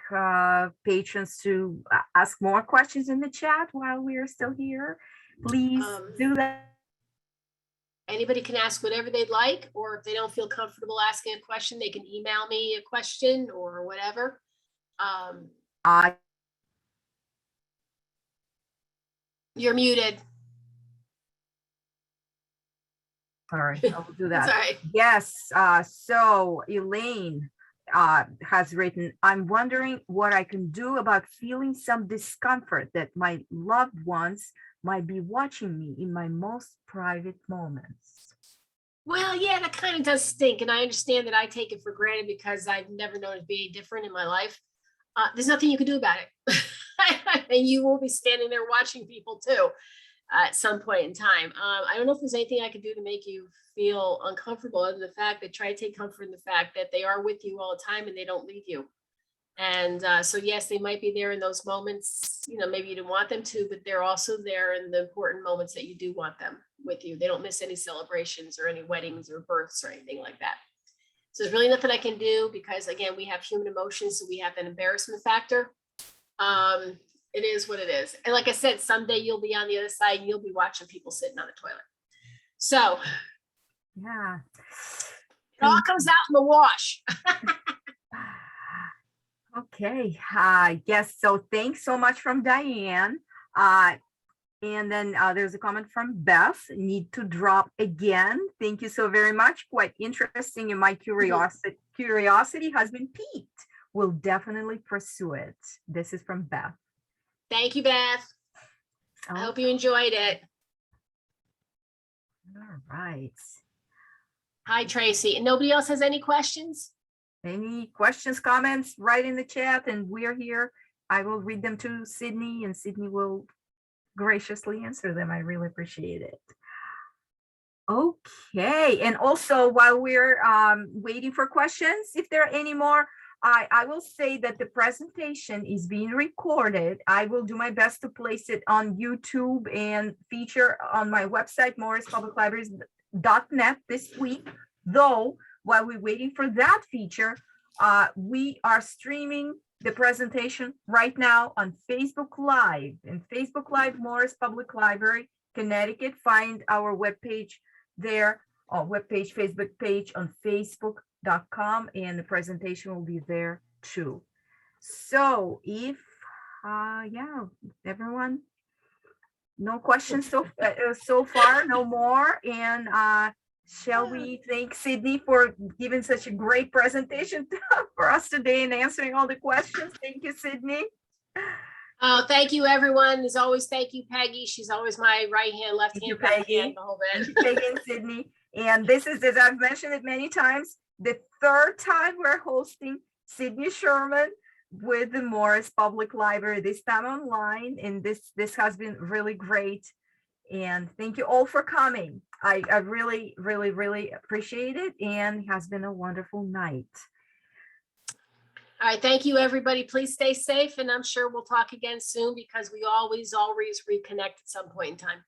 patrons to ask more questions in the chat while we are still here? Please do that. Anybody can ask whatever they'd like, or if they don't feel comfortable asking a question, they can email me a question or whatever. You're muted. All right, I'll do that. That's all right. Yes. So Elaine has written, I'm wondering what I can do about feeling some discomfort that my loved ones might be watching me in my most private moments. Well, yeah, that kind of does stink. And I understand that I take it for granted because I've never known it to be different in my life. There's nothing you can do about it. And you will be standing there watching people too at some point in time. I don't know if there's anything I could do to make you feel uncomfortable, other than the fact that try to take comfort in the fact that they are with you all the time and they don't leave you. And so, yes, they might be there in those moments, maybe you didn't want them to, but they're also there in the important moments that you do want them with you. They don't miss any celebrations or any weddings or births or anything like that. So there's really nothing I can do because, again, we have human emotions, so we have an embarrassment factor. It is what it is. And like I said, someday you'll be on the other side and you'll be watching people sitting on the toilet. So yeah, it all comes out in the wash. Okay. Yes. So thanks so much from Diane. And then there's a comment from Beth, need to drop again. Thank you so very much. Quite interesting. And my curiosity has been piqued. We'll definitely pursue it. This is from Beth. Thank you, Beth. I hope you enjoyed it. All right. Hi, Tracy. And nobody else has any questions? Any questions, comments, write in the chat and we're here. I will read them to Sydney and Sydney will graciously answer them. I really appreciate it. Okay. And also while we're waiting for questions, if there are any more, I will say that the presentation is being recorded. I will do my best to place it on YouTube and feature on my website, morrispubliclibraries.net this week. Though, while we're waiting for that feature, we are streaming the presentation right now on Facebook Live. And Facebook Live, Morris Public Library, Connecticut. Find our webpage there, webpage, Facebook page on Facebook.com, and the presentation will be there too. So if, yeah, everyone, no questions so far, no more. And shall we thank Sydney for giving such a great presentation for us today and answering all the questions? Thank you, Sydney. Oh, thank you, everyone. As always, thank you, Peggy. She's always my right hand, left Thank hand, you, back Peggy. hand, the whole bit. Thank you, Peggy and Sydney. And this is, as I've mentioned it many times, the third time we're hosting Sydney Sherman with the Morris Public Library, this time online. And this has been really great. And thank you all for coming. I really, really, really appreciate it, and it has been a wonderful night. All right, thank you, everybody. Please stay safe, and I'm sure we'll talk again soon because we always reconnect at some point in time.